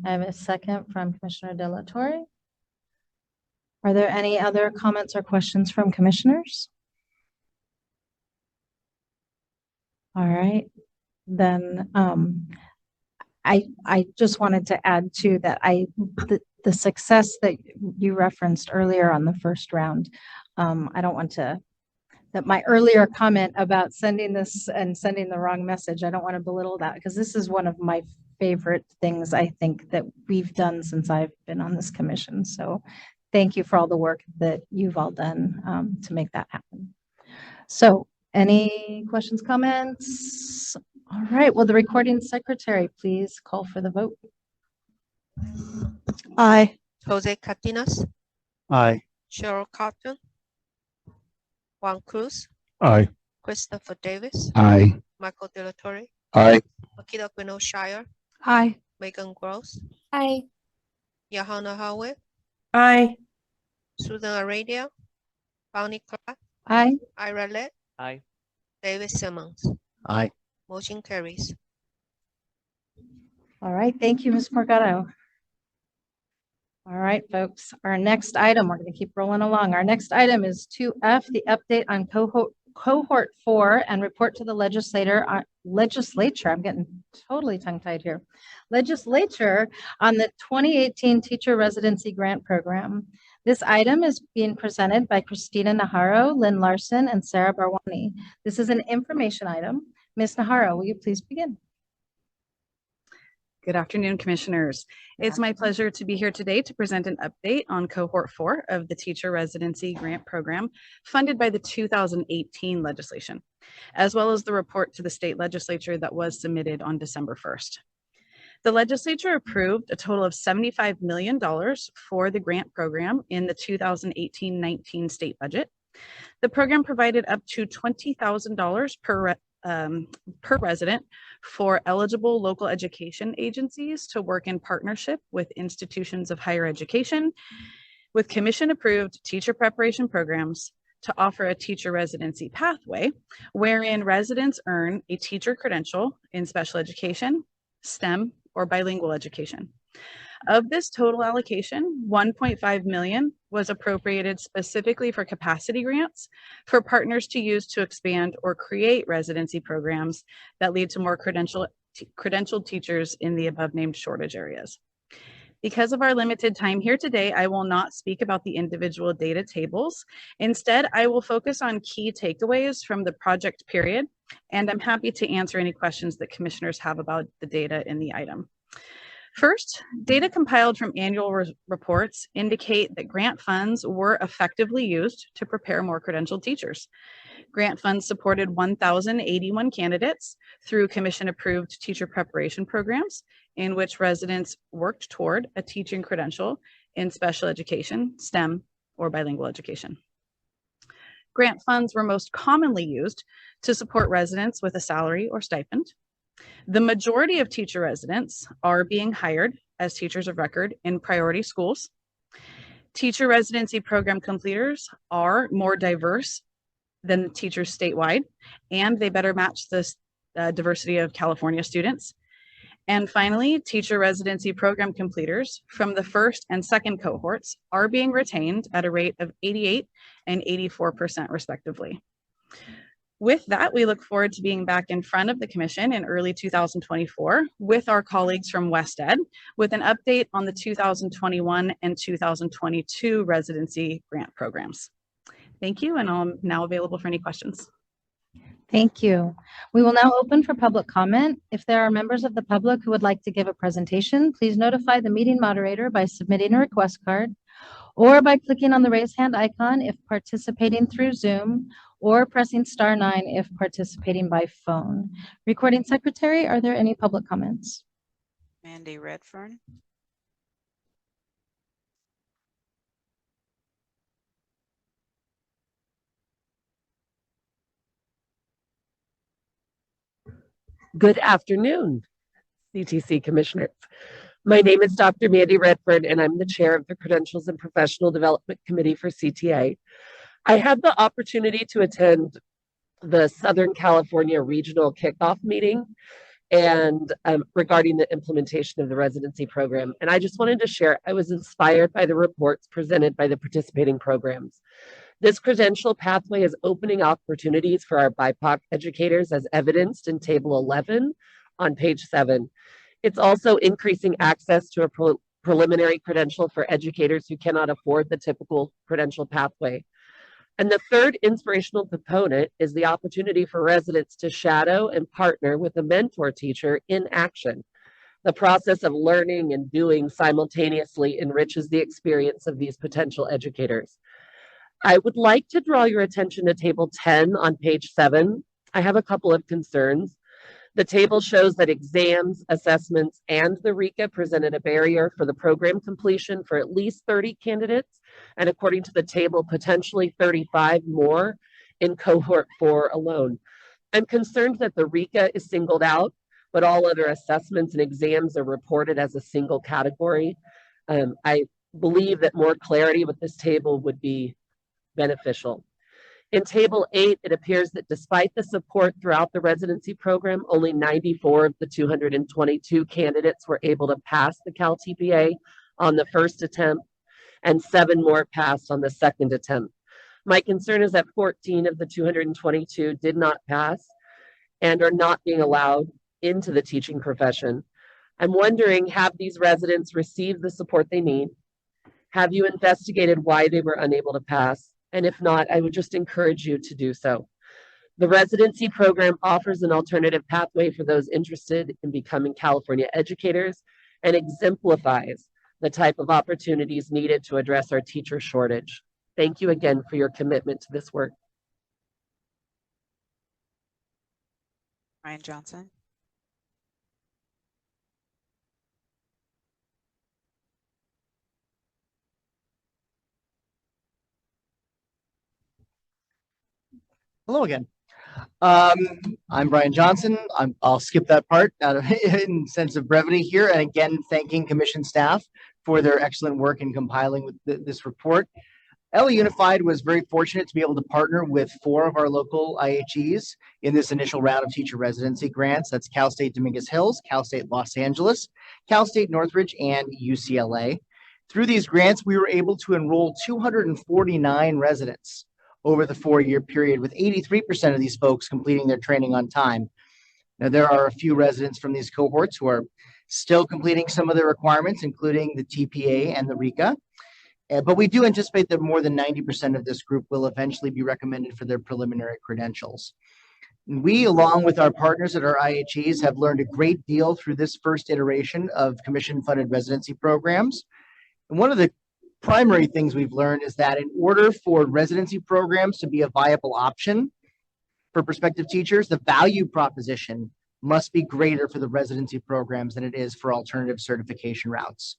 I have a second from Commissioner De La Torre. Are there any other comments or questions from commissioners? All right, then I just wanted to add to that the success that you referenced earlier on the first round. I don't want to, that my earlier comment about sending this and sending the wrong message, I don't want to belittle that, because this is one of my favorite things I think that we've done since I've been on this commission. So thank you for all the work that you've all done to make that happen. So any questions, comments? All right, will the recording secretary please call for the vote? Aye. Jose Cardenas, Aye. Cheryl Carlton, Juan Cruz, Aye. Christopher Davis, Aye. Michael De La Torre, Aye. Makita Greno-Shire, Aye. Megan Gross, Aye. Yahana Howard, Aye. Susan Aradia, Bonnie Clark, Aye. Ira Lett, Aye. David Simmons. Aye. Motion carries. All right, thank you, Ms. Morgado. All right, folks, our next item, we're going to keep rolling along. Our next item is 2F, the update on cohort 4 and report to the legislature. I'm getting totally tongue-tied here. Legislature on the 2018 Teacher Residency Grant Program. This item is being presented by Christina Najarro, Lynn Larson, and Sarah Barwani. This is an information item. Ms. Najarro, will you please begin? Good afternoon, commissioners. It's my pleasure to be here today to present an update on Cohort 4 of the Teacher Residency Grant Program funded by the 2018 legislation, as well as the report to the state legislature that was submitted on December 1st. The legislature approved a total of $75 million for the grant program in the 2018-19 state budget. The program provided up to $20,000 per resident for eligible local education agencies to work in partnership with institutions of higher education with commission-approved teacher preparation programs to offer a teacher residency pathway wherein residents earn a teacher credential in special education, STEM, or bilingual education. Of this total allocation, $1.5 million was appropriated specifically for capacity grants for partners to use to expand or create residency programs that lead to more credentialed teachers in the above named shortage areas. Because of our limited time here today, I will not speak about the individual data tables. Instead, I will focus on key takeaways from the project period, and I'm happy to answer any questions that commissioners have about the data in the item. First, data compiled from annual reports indicate that grant funds were effectively used to prepare more credentialed teachers. Grant funds supported 1,081 candidates through commission-approved teacher preparation programs in which residents worked toward a teaching credential in special education, STEM, or bilingual education. Grant funds were most commonly used to support residents with a salary or stipend. The majority of teacher residents are being hired as teachers of record in priority schools. Teacher residency program completers are more diverse than teachers statewide, and they better match the diversity of California students. And finally, teacher residency program completers from the first and second cohorts are being retained at a rate of 88 and 84% respectively. With that, we look forward to being back in front of the commission in early 2024 with our colleagues from West Ed with an update on the 2021 and 2022 residency grant programs. Thank you, and I'm now available for any questions. Thank you. We will now open for public comment. If there are members of the public who would like to give a presentation, please notify the meeting moderator by submitting a request card or by clicking on the raise hand icon if participating through Zoom, or pressing *9 if participating by phone. Recording secretary, are there any public comments? Mandy Redfern. Good afternoon, CTC commissioners. My name is Dr. Mandy Redford, and I'm the chair of the Credentials and Professional Development Committee for CTA. I had the opportunity to attend the Southern California Regional Kickoff meeting and regarding the implementation of the residency program. And I just wanted to share, I was inspired by the reports presented by the participating programs. This credential pathway is opening opportunities for our BIPOC educators as evidenced in Table 11 on page 7. It's also increasing access to a preliminary credential for educators who cannot afford the typical credential pathway. And the third inspirational component is the opportunity for residents to shadow and partner with a mentor teacher in action. The process of learning and doing simultaneously enriches the experience of these potential educators. I would like to draw your attention to Table 10 on page 7. I have a couple of concerns. The table shows that exams, assessments, and the RECA presented a barrier for the program completion for at least 30 candidates, and according to the table, potentially 35 more in Cohort 4 alone. I'm concerned that the RECA is singled out, but all other assessments and exams are reported as a single category. I believe that more clarity with this table would be beneficial. In Table 8, it appears that despite the support throughout the residency program, only 94 of the 222 candidates were able to pass the CalTPA on the first attempt, and 7 more passed on the second attempt. My concern is that 14 of the 222 did not pass and are not being allowed into the teaching profession. I'm wondering, have these residents received the support they need? Have you investigated why they were unable to pass? And if not, I would just encourage you to do so. The residency program offers an alternative pathway for those interested in becoming California educators and exemplifies the type of opportunities needed to address our teacher shortage. Thank you again for your commitment to this work. Ryan Johnson. Hello again. I'm Brian Johnson. I'll skip that part out of in sense of brevity here. And again, thanking commission staff for their excellent work in compiling with this report. LA Unified was very fortunate to be able to partner with 4 of our local IHEs in this initial round of teacher residency grants. That's Cal State Dominguez Hills, Cal State Los Angeles, Cal State Northridge, and UCLA. Through these grants, we were able to enroll 249 residents over the 4-year period, with 83% of these folks completing their training on time. Now, there are a few residents from these cohorts who are still completing some of the requirements, including the TPA and the RECA. But we do anticipate that more than 90% of this group will eventually be recommended for their preliminary credentials. And we, along with our partners at our IHEs, have learned a great deal through this first iteration of commission-funded residency programs. And one of the primary things we've learned is that in order for residency programs to be a viable option for prospective teachers, the value proposition must be greater for the residency programs than it is for alternative certification routes.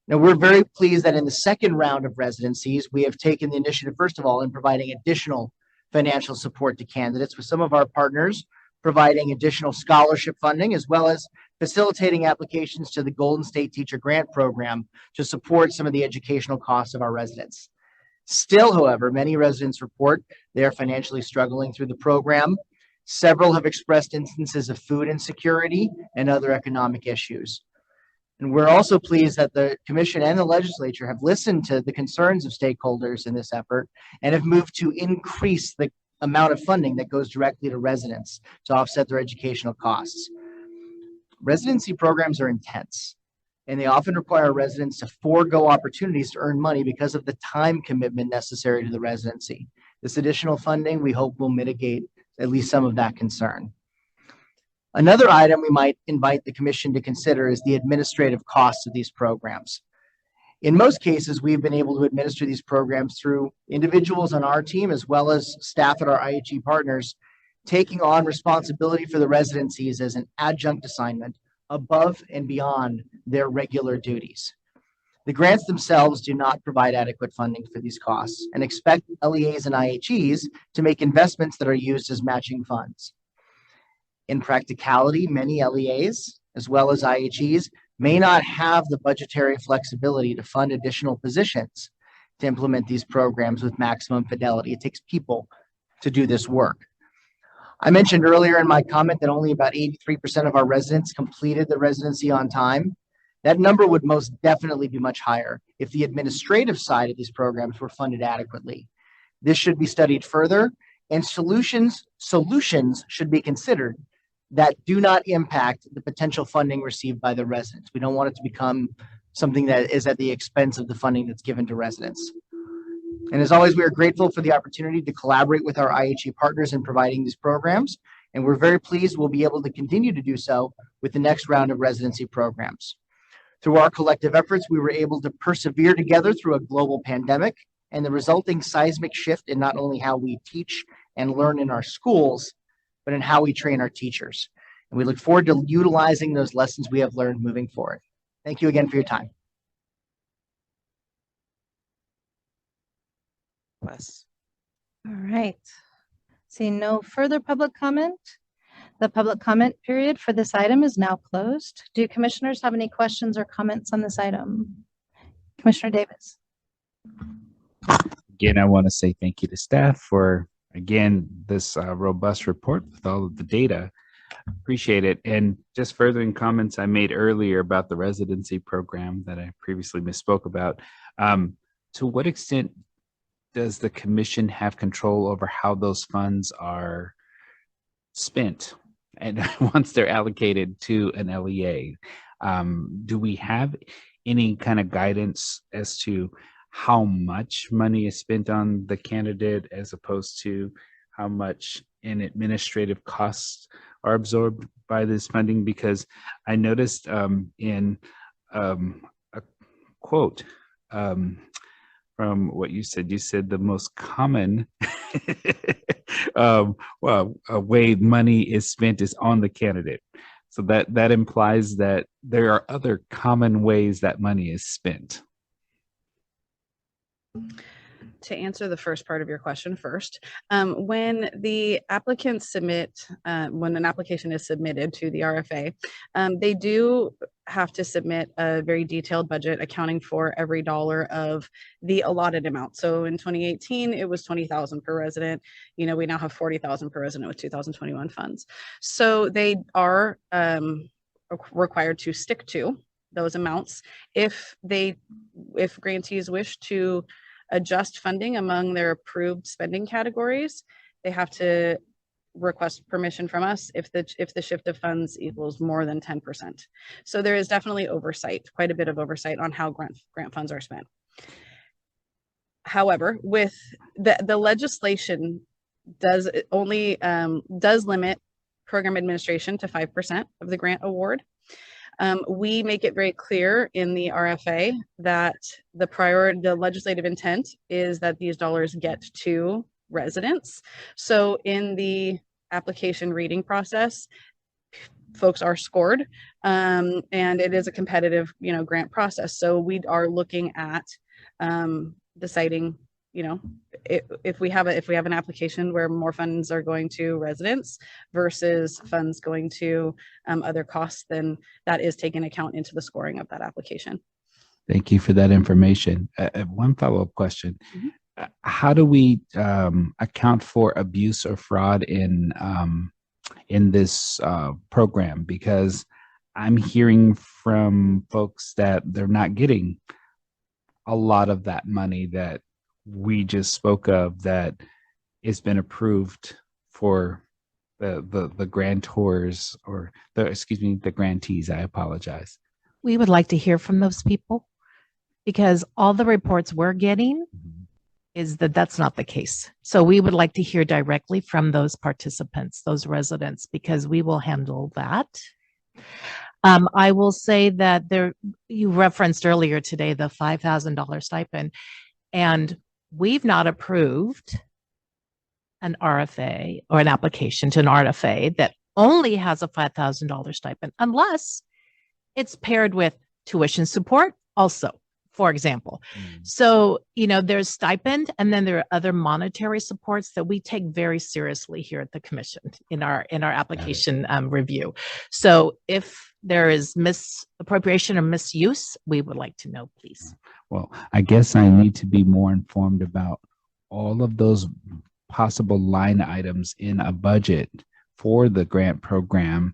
Now, we're very pleased that in the second round of residencies, we have taken the initiative, first of all, in providing additional financial support to candidates, with some of our partners providing additional scholarship funding, as well as facilitating applications to the Golden State Teacher Grant Program to support some of the educational costs of our residents. Still, however, many residents report they are financially struggling through the program. Several have expressed instances of food insecurity and other economic issues. And we're also pleased that the Commission and the Legislature have listened to the concerns of stakeholders in this effort and have moved to increase the amount of funding that goes directly to residents to offset their educational costs. Residency programs are intense, and they often require residents to forego opportunities to earn money because of the time commitment necessary to the residency. This additional funding, we hope, will mitigate at least some of that concern. Another item we might invite the Commission to consider is the administrative costs of these programs. In most cases, we've been able to administer these programs through individuals on our team as well as staff at our IHE partners, taking on responsibility for the residencies as an adjunct assignment above and beyond their regular duties. The grants themselves do not provide adequate funding for these costs and expect LEAs and IHEs to make investments that are used as matching funds. In practicality, many LEAs, as well as IHEs, may not have the budgetary flexibility to fund additional positions to implement these programs with maximum fidelity. It takes people to do this work. I mentioned earlier in my comment that only about 83% of our residents completed the residency on time. That number would most definitely be much higher if the administrative side of these programs were funded adequately. This should be studied further, and solutions should be considered that do not impact the potential funding received by the residents. We don't want it to become something that is at the expense of the funding that's given to residents. And as always, we are grateful for the opportunity to collaborate with our IHE partners in providing these programs, and we're very pleased we'll be able to continue to do so with the next round of residency programs. Through our collective efforts, we were able to persevere together through a global pandemic and the resulting seismic shift in not only how we teach and learn in our schools, but in how we train our teachers. And we look forward to utilizing those lessons we have learned moving forward. Thank you again for your time. Wes. All right. Seeing no further public comment, the public comment period for this item is now closed. Do commissioners have any questions or comments on this item? Commissioner Davis. Again, I want to say thank you to staff for, again, this robust report with all of the data. Appreciate it. And just furthering comments I made earlier about the residency program that I previously misspoke about, to what extent does the commission have control over how those funds are spent and once they're allocated to an LEA? Do we have any kind of guidance as to how much money is spent on the candidate as opposed to how much in administrative costs are absorbed by this funding? Because I noticed in a quote from what you said the most common way money is spent is on the candidate. So that implies that there are other common ways that money is spent. To answer the first part of your question first, when the applicants submit, when an application is submitted to the RFA, they do have to submit a very detailed budget accounting for every dollar of the allotted amount. So in 2018, it was $20,000 per resident. You know, we now have $40,000 per resident with 2021 funds. So they are required to stick to those amounts. If grantees wish to adjust funding among their approved spending categories, they have to request permission from us if the shift of funds equals more than 10%. So there is definitely oversight, quite a bit of oversight on how grant funds are spent. However, with the legislation does limit program administration to 5% of the grant award. We make it very clear in the RFA that the legislative intent is that these dollars get to residents. So in the application reading process, folks are scored, and it is a competitive, grant process. So we are looking at deciding, if we have an application where more funds are going to residents versus funds going to other costs, then that is taken account into the scoring of that application. Thank you for that information. One follow-up question. how do we account for abuse or fraud in this program? Because I'm hearing from folks that they're not getting a lot of that money that we just spoke of that has been approved for the grantors or the grantees. I apologize. We would like to hear from those people because all the reports we're getting is that that's not the case. So we would like to hear directly from those participants, those residents, because we will handle that. I will say that you referenced earlier today the $5,000 stipend, and we've not approved an RFA or an application to an RFA that only has a $5,000 stipend unless it's paired with tuition support also, for example. So, there's stipend and then there are other monetary supports that we take very seriously here at the commission in our application review. So if there is misappropriation or misuse, we would like to know, please. Well, I guess I need to be more informed about all of those possible line items in a budget for the grant program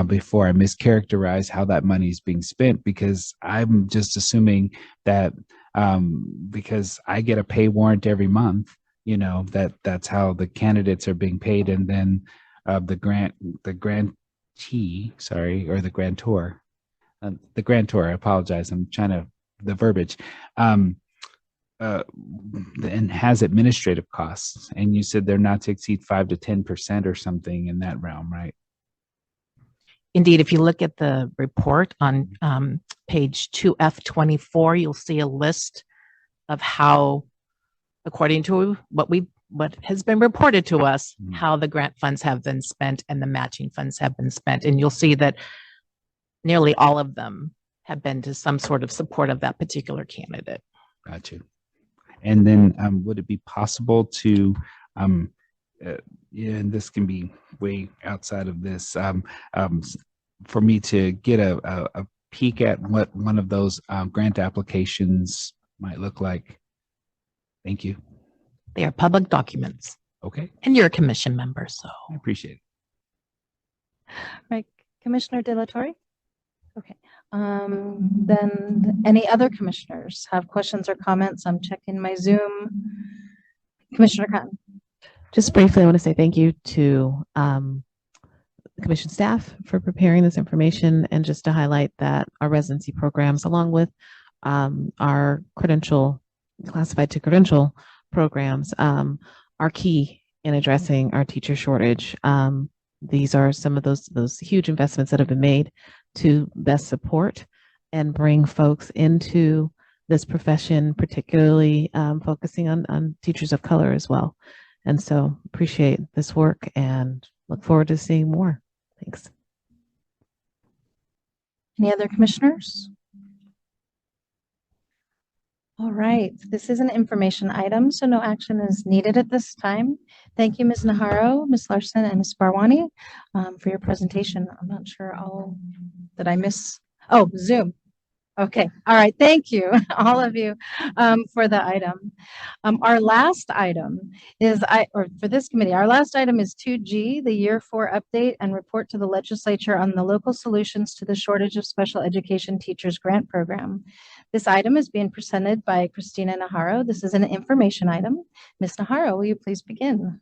before I mischaracterize how that money is being spent, because I'm just assuming that because I get a pay warrant every month, that's how the candidates are being paid, and then the grantor, I apologize, I'm trying to the verbiage, and has administrative costs, and you said they're not to exceed 5 to 10% or something in that realm, right? Indeed, if you look at the report on page 2F24, you'll see a list of how, according to what has been reported to us, how the grant funds have been spent and the matching funds have been spent. And you'll see that nearly all of them have been to some sort of support of that particular candidate. Got you. And then would it be possible to, and this can be way outside of this, for me to get a peek at what one of those grant applications might look like? Thank you. They are public documents. Okay. And you're a commission member, so. I appreciate it. Right, Commissioner De La Torre? Okay. Then any other commissioners have questions or comments? I'm checking my Zoom. Commissioner Cotton. Just briefly, I want to say thank you to the commission staff for preparing this information, and just to highlight that our residency programs, along with our classified to credential programs, are key in addressing our teacher shortage. These are some of those huge investments that have been made to best support and bring folks into this profession, particularly focusing on teachers of color as well. And so appreciate this work and look forward to seeing more. Thanks. Any other commissioners? All right, this is an information item, so no action is needed at this time. Thank you, Ms. Naharo, Ms. Larson, and Ms. Barwani for your presentation. I'm not sure did I miss? Oh, Zoom. Okay, all right, thank you, all of you, for the item. Our last item is, for this committee, our last item is 2G, the Year 4 update and report to the legislature on the local solutions to the shortage of special education teachers grant program. This item is being presented by Christina Naharo. This is an information item. Ms. Naharo, will you please begin?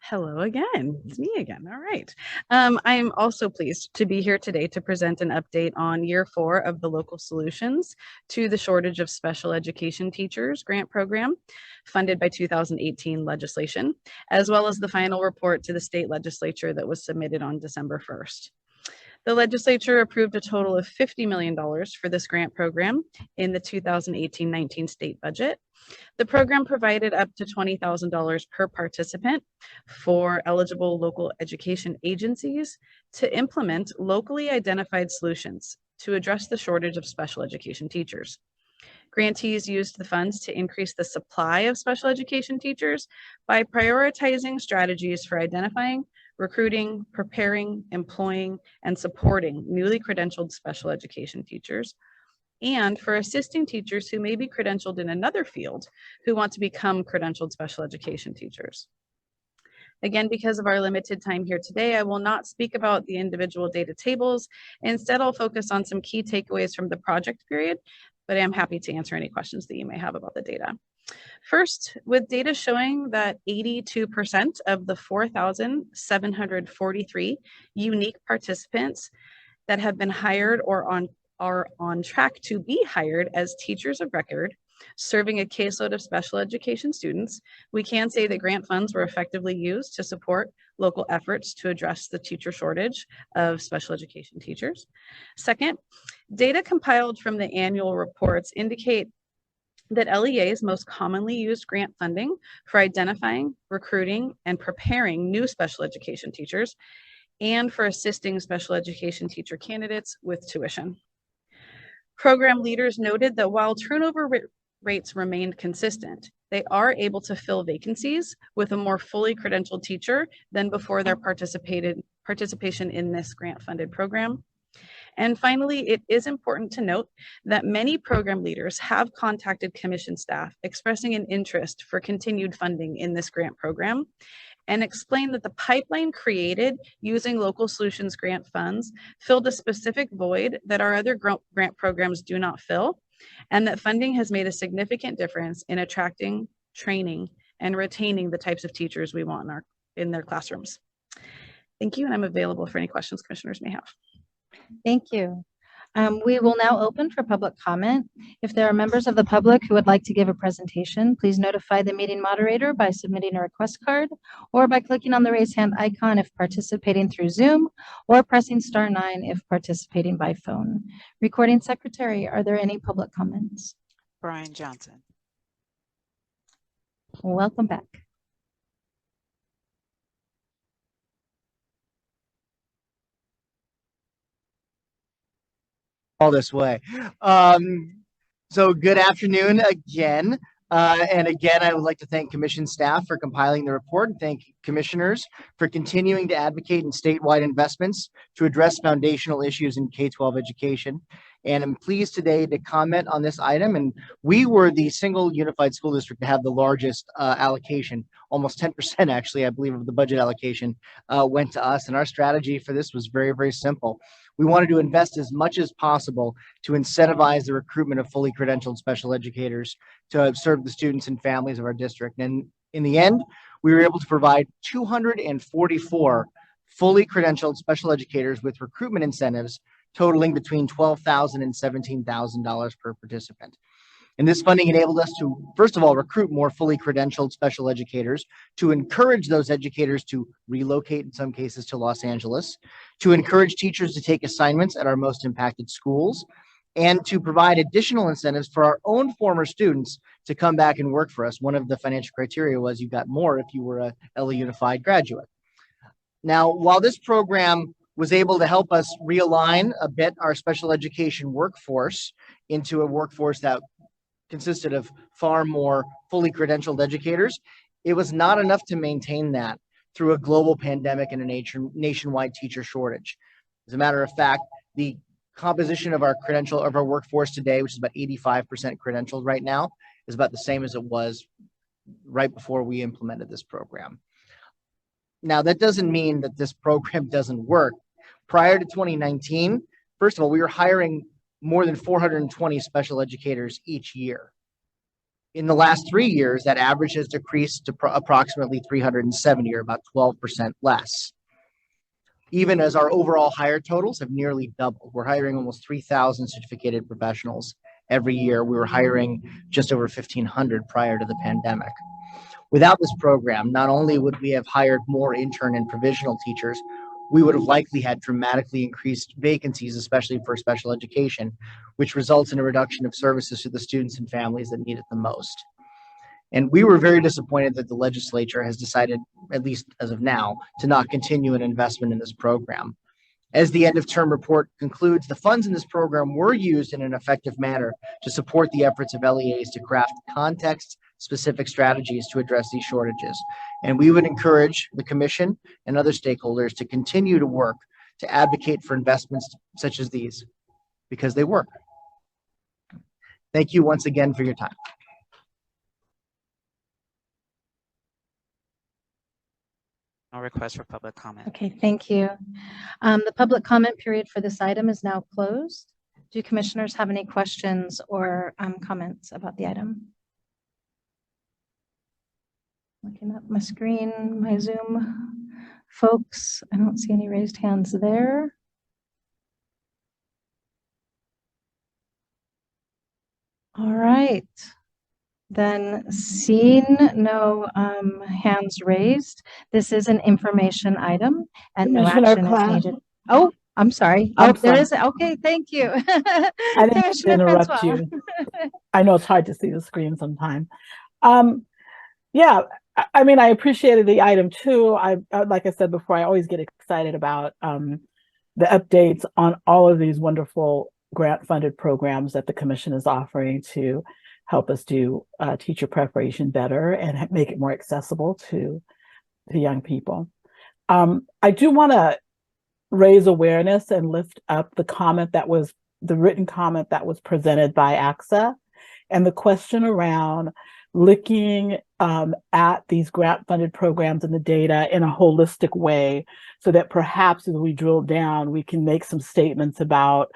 Hello again. It's me again. All right. I am also pleased to be here today to present an update on Year 4 of the local solutions to the shortage of special education teachers grant program funded by 2018 legislation, as well as the final report to the state legislature that was submitted on December 1st. The legislature approved a total of $50 million for this grant program in the 2018-19 state budget. The program provided up to $20,000 per participant for eligible local education agencies to implement locally identified solutions to address the shortage of special education teachers. Grantees used the funds to increase the supply of special education teachers by prioritizing strategies for identifying, recruiting, preparing, employing, and supporting newly credentialed special education teachers, and for assisting teachers who may be credentialed in another field who want to become credentialed special education teachers. Again, because of our limited time here today, I will not speak about the individual data tables. Instead, I'll focus on some key takeaways from the project period, but I am happy to answer any questions that you may have about the data. First, with data showing that 82% of the 4,743 unique participants that have been hired or are on track to be hired as teachers of record, serving a caseload of special education students, we can say that grant funds were effectively used to support local efforts to address the teacher shortage of special education teachers. Second, data compiled from the annual reports indicate that LEAs most commonly used grant funding for identifying, recruiting, and preparing new special education teachers, and for assisting special education teacher candidates with tuition. Program leaders noted that while turnover rates remained consistent, they are able to fill vacancies with a more fully credentialed teacher than before their participation in this grant-funded program. And finally, it is important to note that many program leaders have contacted commission staff expressing an interest for continued funding in this grant program, and explained that the pipeline created using Local Solutions grant funds filled a specific void that our other grant programs do not fill, and that funding has made a significant difference in attracting, training, and retaining the types of teachers we want in their classrooms. Thank you, and I'm available for any questions commissioners may have. Thank you. We will now open for public comment. If there are members of the public who would like to give a presentation, please notify the meeting moderator by submitting a request card or by clicking on the raise hand icon if participating through Zoom, or pressing *9 if participating by phone. Recording secretary, are there any public comments? Brian Johnson. Welcome back. All this way. So good afternoon again. And again, I would like to thank commission staff for compiling the report, and thank commissioners for continuing to advocate in statewide investments to address foundational issues in K-12 education. And I'm pleased today to comment on this item. And we were the single unified school district to have the largest allocation, almost 10% actually, I believe, of the budget allocation went to us. And our strategy for this was very, very simple. We wanted to invest as much as possible to incentivize the recruitment of fully credentialed special educators to serve the students and families of our district. And in the end, we were able to provide 244 fully credentialed special educators with recruitment incentives totaling between $12,000 and $17,000 per participant. And this funding enabled us to, first of all, recruit more fully credentialed special educators, to encourage those educators to relocate, in some cases, to Los Angeles, to encourage teachers to take assignments at our most impacted schools, and to provide additional incentives for our own former students to come back and work for us. One of the financial criteria was you got more if you were a LA Unified graduate. Now, while this program was able to help us realign a bit our special education workforce into a workforce that consisted of far more fully credentialed educators, it was not enough to maintain that through a global pandemic and a nationwide teacher shortage. As a matter of fact, the composition of our workforce today, which is about 85% credentialed right now, is about the same as it was right before we implemented this program. Now, that doesn't mean that this program doesn't work. Prior to 2019, first of all, we were hiring more than 420 special educators each year. In the last 3 years, that average has decreased to approximately 370, or about 12% less. Even as our overall hire totals have nearly doubled. We're hiring almost 3,000 certificated professionals every year. We were hiring just over 1,500 prior to the pandemic. Without this program, not only would we have hired more intern and provisional teachers, we would have likely had dramatically increased vacancies, especially for special education, which results in a reduction of services to the students and families that need it the most. And we were very disappointed that the legislature has decided, at least as of now, to not continue an investment in this program. As the end of term report concludes, the funds in this program were used in an effective manner to support the efforts of LEAs to craft context-specific strategies to address these shortages. And we would encourage the commission and other stakeholders to continue to work to advocate for investments such as these, because they work. Thank you once again for your time. No request for public comment. Okay, thank you. The public comment period for this item is now closed. Do commissioners have any questions or comments about the item? Looking at my screen, my Zoom folks, I don't see any raised hands there. All right. Then seeing no hands raised, this is an information item and no Commissioner action is Clapp. needed. Oh, I'm sorry. I'm Oh, there sorry. is. Okay, thank you. I didn't mean to Commissioner interrupt Francois. you. I know it's hard to see the screen sometimes. Yeah, I mean, I appreciated the item too. Like I said before, I always get excited about the updates on all of these wonderful grant-funded programs that the commission is offering to help us do teacher preparation better and make it more accessible to young people. I do want to raise awareness and lift up the written comment that was presented by AXA and the question around looking at these grant-funded programs and the data in a holistic way so that perhaps as we drill down, we can make some statements about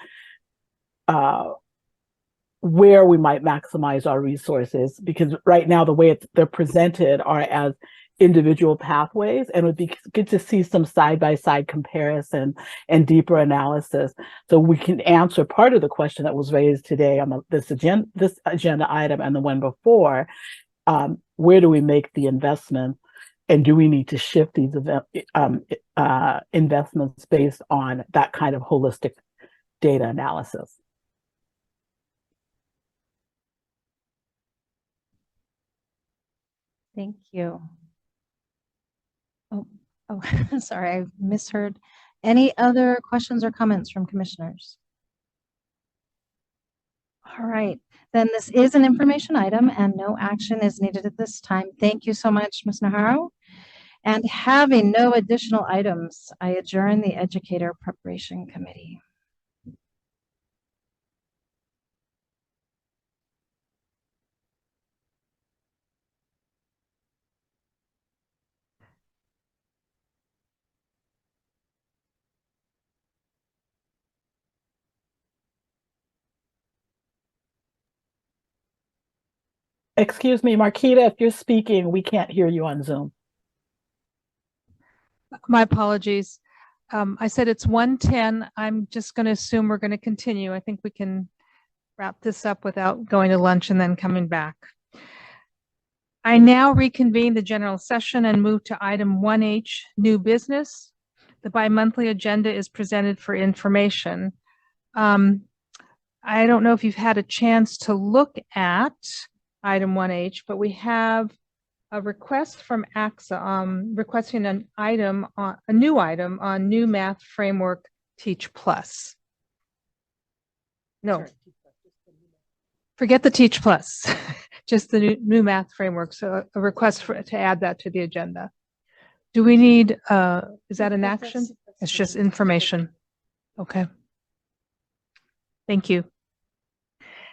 where we might maximize our resources, because right now the way they're presented are as individual pathways, and it would be good to see some side-by-side comparison and deeper analysis so we can answer part of the question that was raised today on this agenda item and the one before. Where do we make the investment, and do we need to shift these investments based on that kind of holistic data analysis? Thank you. Oh, sorry, I misheard. Any other questions or comments from commissioners? All right, then this is an information item and no action is needed at this time. Thank you so much, Ms. Najarro. And having no additional items, I adjourn the Educator Preparation Committee. Excuse me, Marquita, if you're speaking, we can't hear you on Zoom. My apologies. I said it's 1:10. I'm just going to assume we're going to continue. I think we can wrap this up without going to lunch and then coming back. I now reconvene the general session and move to item 1H, new business. The bi-monthly agenda is presented for information. I don't know if you've had a chance to look at item 1H, but we have a request from AXA requesting a new item on new math framework Teach Plus. No, forget the Teach Plus, just the new math framework. So a request to add that to the agenda. Do we need, is that an action? It's just information. Okay. Thank you.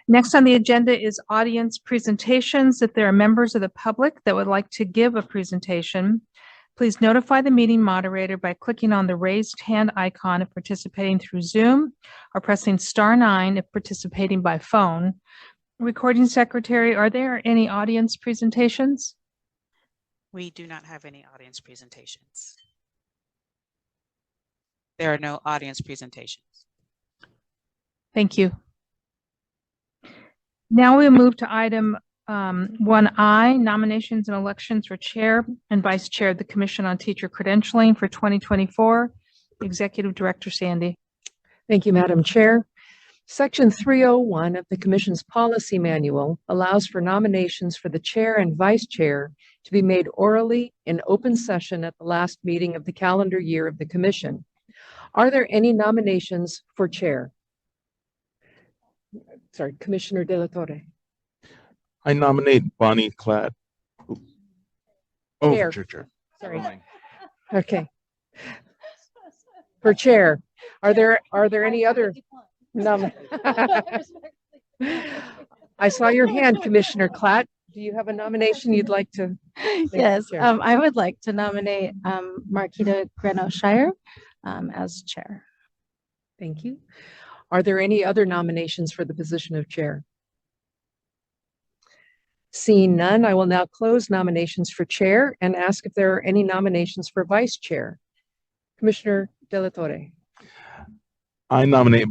Next on the agenda is audience presentations. If there are members of the public that would like to give a presentation, please notify the meeting moderator by clicking on the raised hand icon if participating through Zoom or pressing *9 if participating by phone. Recording secretary, are there any audience presentations? We do not have any audience presentations. There are no audience presentations. Thank you. Now we'll move to item 1I, nominations and elections for chair and vice chair of the Commission on Teacher Credentialing for 2024. Executive Director Sandy. Thank you, Madam Chair. Section 301 of the Commission's policy manual allows for nominations for the chair and vice chair to be made orally in open session at the last meeting of the calendar year of the Commission. Are there any nominations for chair? Sorry, Commissioner De La Torre. I nominate Bonnie Klatt. Oh, Chair. chair. Sorry. Okay. For chair, are there any other I saw your hand, Commissioner Klatt. Do you have a nomination you'd like to? make, Yes, Chair? I would like to nominate Marquita Greno-Shire as chair. Thank you. Are there any other nominations for the position of chair? Seeing none, I will now close nominations for chair and ask if there are any nominations for vice chair. Commissioner De La Torre. I nominate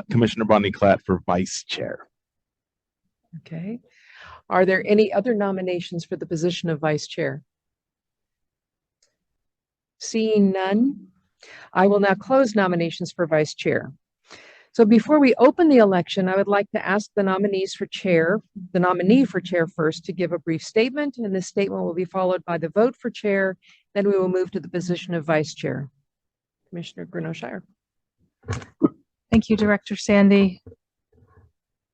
Commissioner Bonnie Klatt for vice chair. Okay. Are there any other nominations for the position of vice chair? Seeing none, I will now close nominations for vice chair. So before we open the election, I would like to ask the nominee for chair first to give a brief statement, and this statement will be followed by the vote for chair. Then we will move to the position of vice chair. Commissioner Greno-Shire. Thank you, Director Sandy.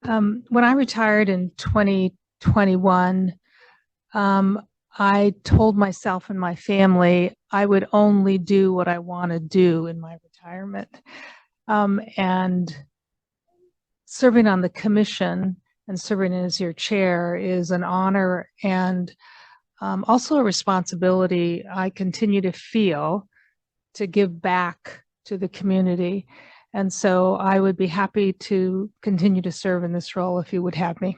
When I retired in 2021, I told myself and my family I would only do what I want to do in my retirement. And serving on the commission and serving as your chair is an honor and also a responsibility I continue to feel to give back to the community. And so I would be happy to continue to serve in this role if you would have me.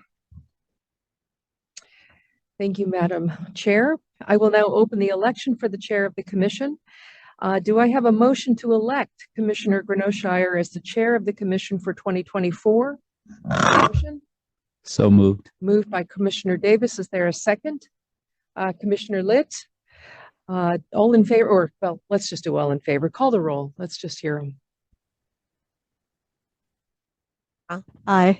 Thank you, Madam Chair. I will now open the election for the chair of the commission. Do I have a motion to elect Commissioner Greno-Shire as the chair of the commission for 2024? Motion? So moved. Moved by Commissioner Davis. Is there a second? Commissioner Litt? All in favor, or well, let's just do all in favor. Call the roll. Let's just hear them. Aye.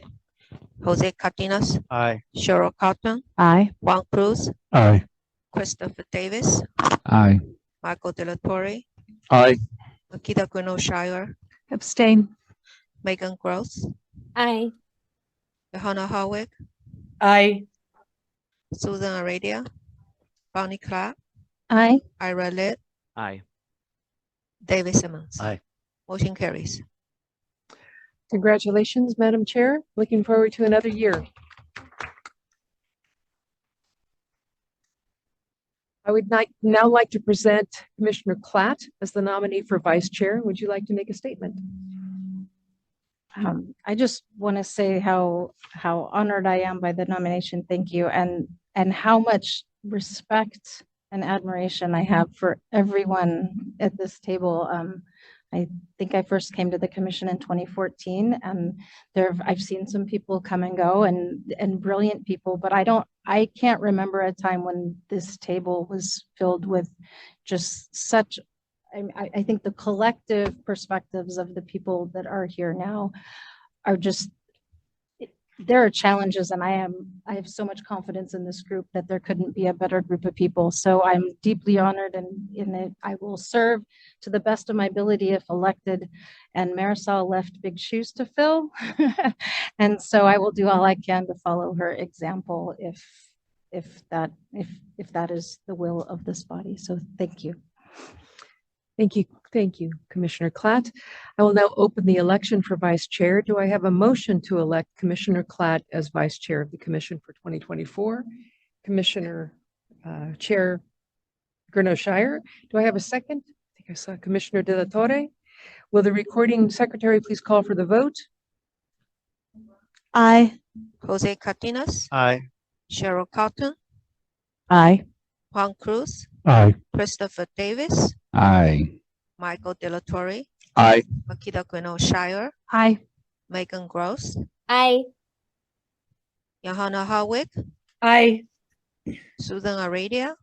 Jose Cardenas, Aye. Cheryl Cotton, Aye. Juan Cruz, Aye. Christopher Davis, Aye. Michael De La Torre, Aye. Akita Greno-Shire, Abstain. Megan Gross, Aye. Johanna Howick, Aye. Susan Aradia, Bonnie Clark, Aye. Ira Litt, Aye. David Simmons. Aye. Motion carries. Congratulations, Madam Chair. Looking forward to another year. I would now like to present Commissioner Klatt as the nominee for vice chair. Would you like to make a statement? I just want to say how honored I am by the nomination. Thank you, and how much respect and admiration I have for everyone at this table. I think I first came to the commission in 2014, and I've seen some people come and go, and brilliant people, but I can't remember a time when this table was filled with just such. I think the collective perspectives of the people that are here now are just. There are challenges, and I have so much confidence in this group that there couldn't be a better group of people. So I'm deeply honored, and in it, I will serve to the best of my ability if elected. And Marisol left big shoes to fill, and so I will do all I can to follow her example if that is the will of this body. So thank you. Thank you, Commissioner Klatt. I will now open the election for vice chair. Do I have a motion to elect Commissioner Klatt as vice chair of the commission for 2024? Commissioner Chair Greno-Shire. Do I have a second? I think I saw Commissioner De La Torre. Will the recording secretary please call for the vote? Aye. Jose Cardenas, Aye. Cheryl Cotton, Aye. Juan Cruz, Aye. Christopher Davis, Aye. Michael De La Torre, Aye. Akita Greno-Shire, Aye. Megan Gross, Aye. Johanna Howick, Aye. Susan Aradia,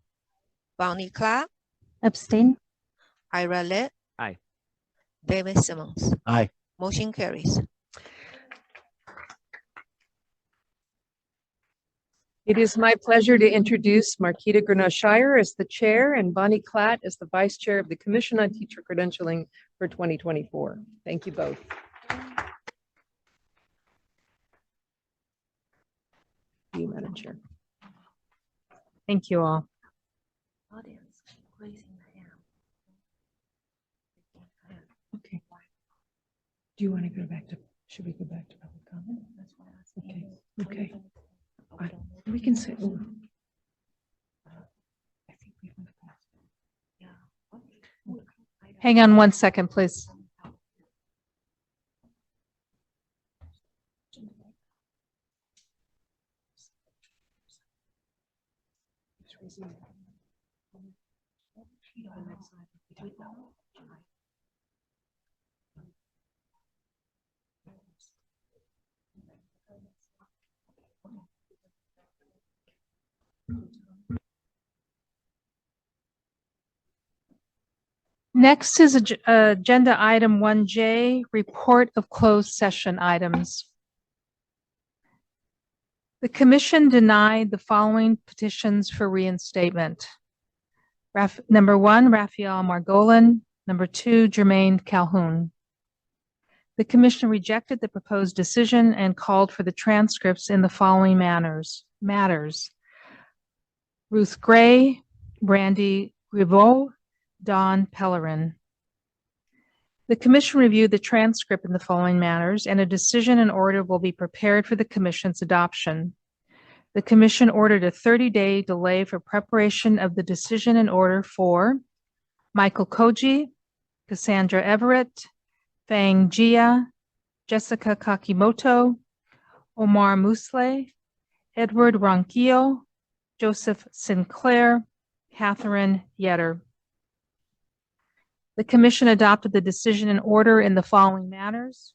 Bonnie Clark, Abstain. Ira Litt, Aye. David Simmons. Aye. Motion carries. It is my pleasure to introduce Marquita Greno-Shire as the chair and Bonnie Klatt as the vice chair of the Commission on Teacher Credentialing for 2024. Thank you both. Thank you, Madam Chair. Thank you all. Okay. Do you want to go back to, should we go back to public comment? That's why I was okay. Okay. We can say. Hang on 1 second, please. Next is agenda item 1J, report of closed session items. The commission denied the following petitions for reinstatement. Number 1, Raphael Margolin. Number 2, Jermaine Calhoun. The commission rejected the proposed decision and called for the transcripts in the following matters. Ruth Gray, Brandy Griveau, Don Pellerin. The commission reviewed the transcript in the following matters, and a decision and order will be prepared for the commission's adoption. The commission ordered a 30-day delay for preparation of the decision and order for Michael Koji, Cassandra Everett, Fang Jia, Jessica Kakimoto, Omar Musleh, Edward Ronquillo, Joseph Sinclair, Catherine Yetter. The commission adopted the decision and order in the following manners.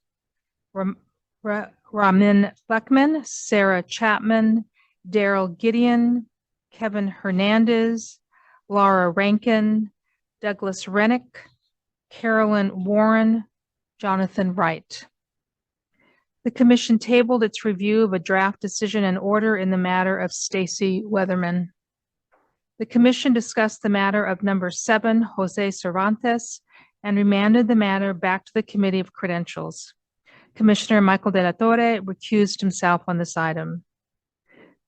Ramin Beckman, Sarah Chapman, Daryl Gideon, Kevin Hernandez, Laura Rankin, Douglas Rennick, Carolyn Warren, Jonathan Wright. The commission tabled its review of a draft decision and order in the matter of Stacy Weatherman. The commission discussed the matter of number 7, Jose Cervantes, and remanded the matter back to the Committee of Credentials. Commissioner Michael De La Torre recused himself on this item.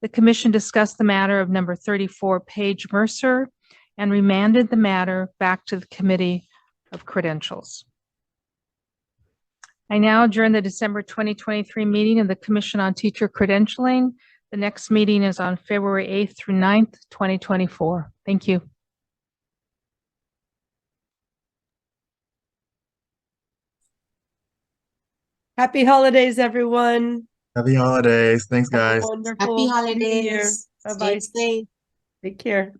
The commission discussed the matter of number 34, Paige Mercer, and remanded the matter back to the Committee of Credentials. I now adjourn the December 2023 meeting of the Commission on Teacher Credentialing. The next meeting is on February 8th through 9th, 2024. Thank you. Happy holidays, everyone. Happy holidays. Thanks, guys. Wonderful Happy New Year. holidays. Bye-bye. Stay safe. Take care.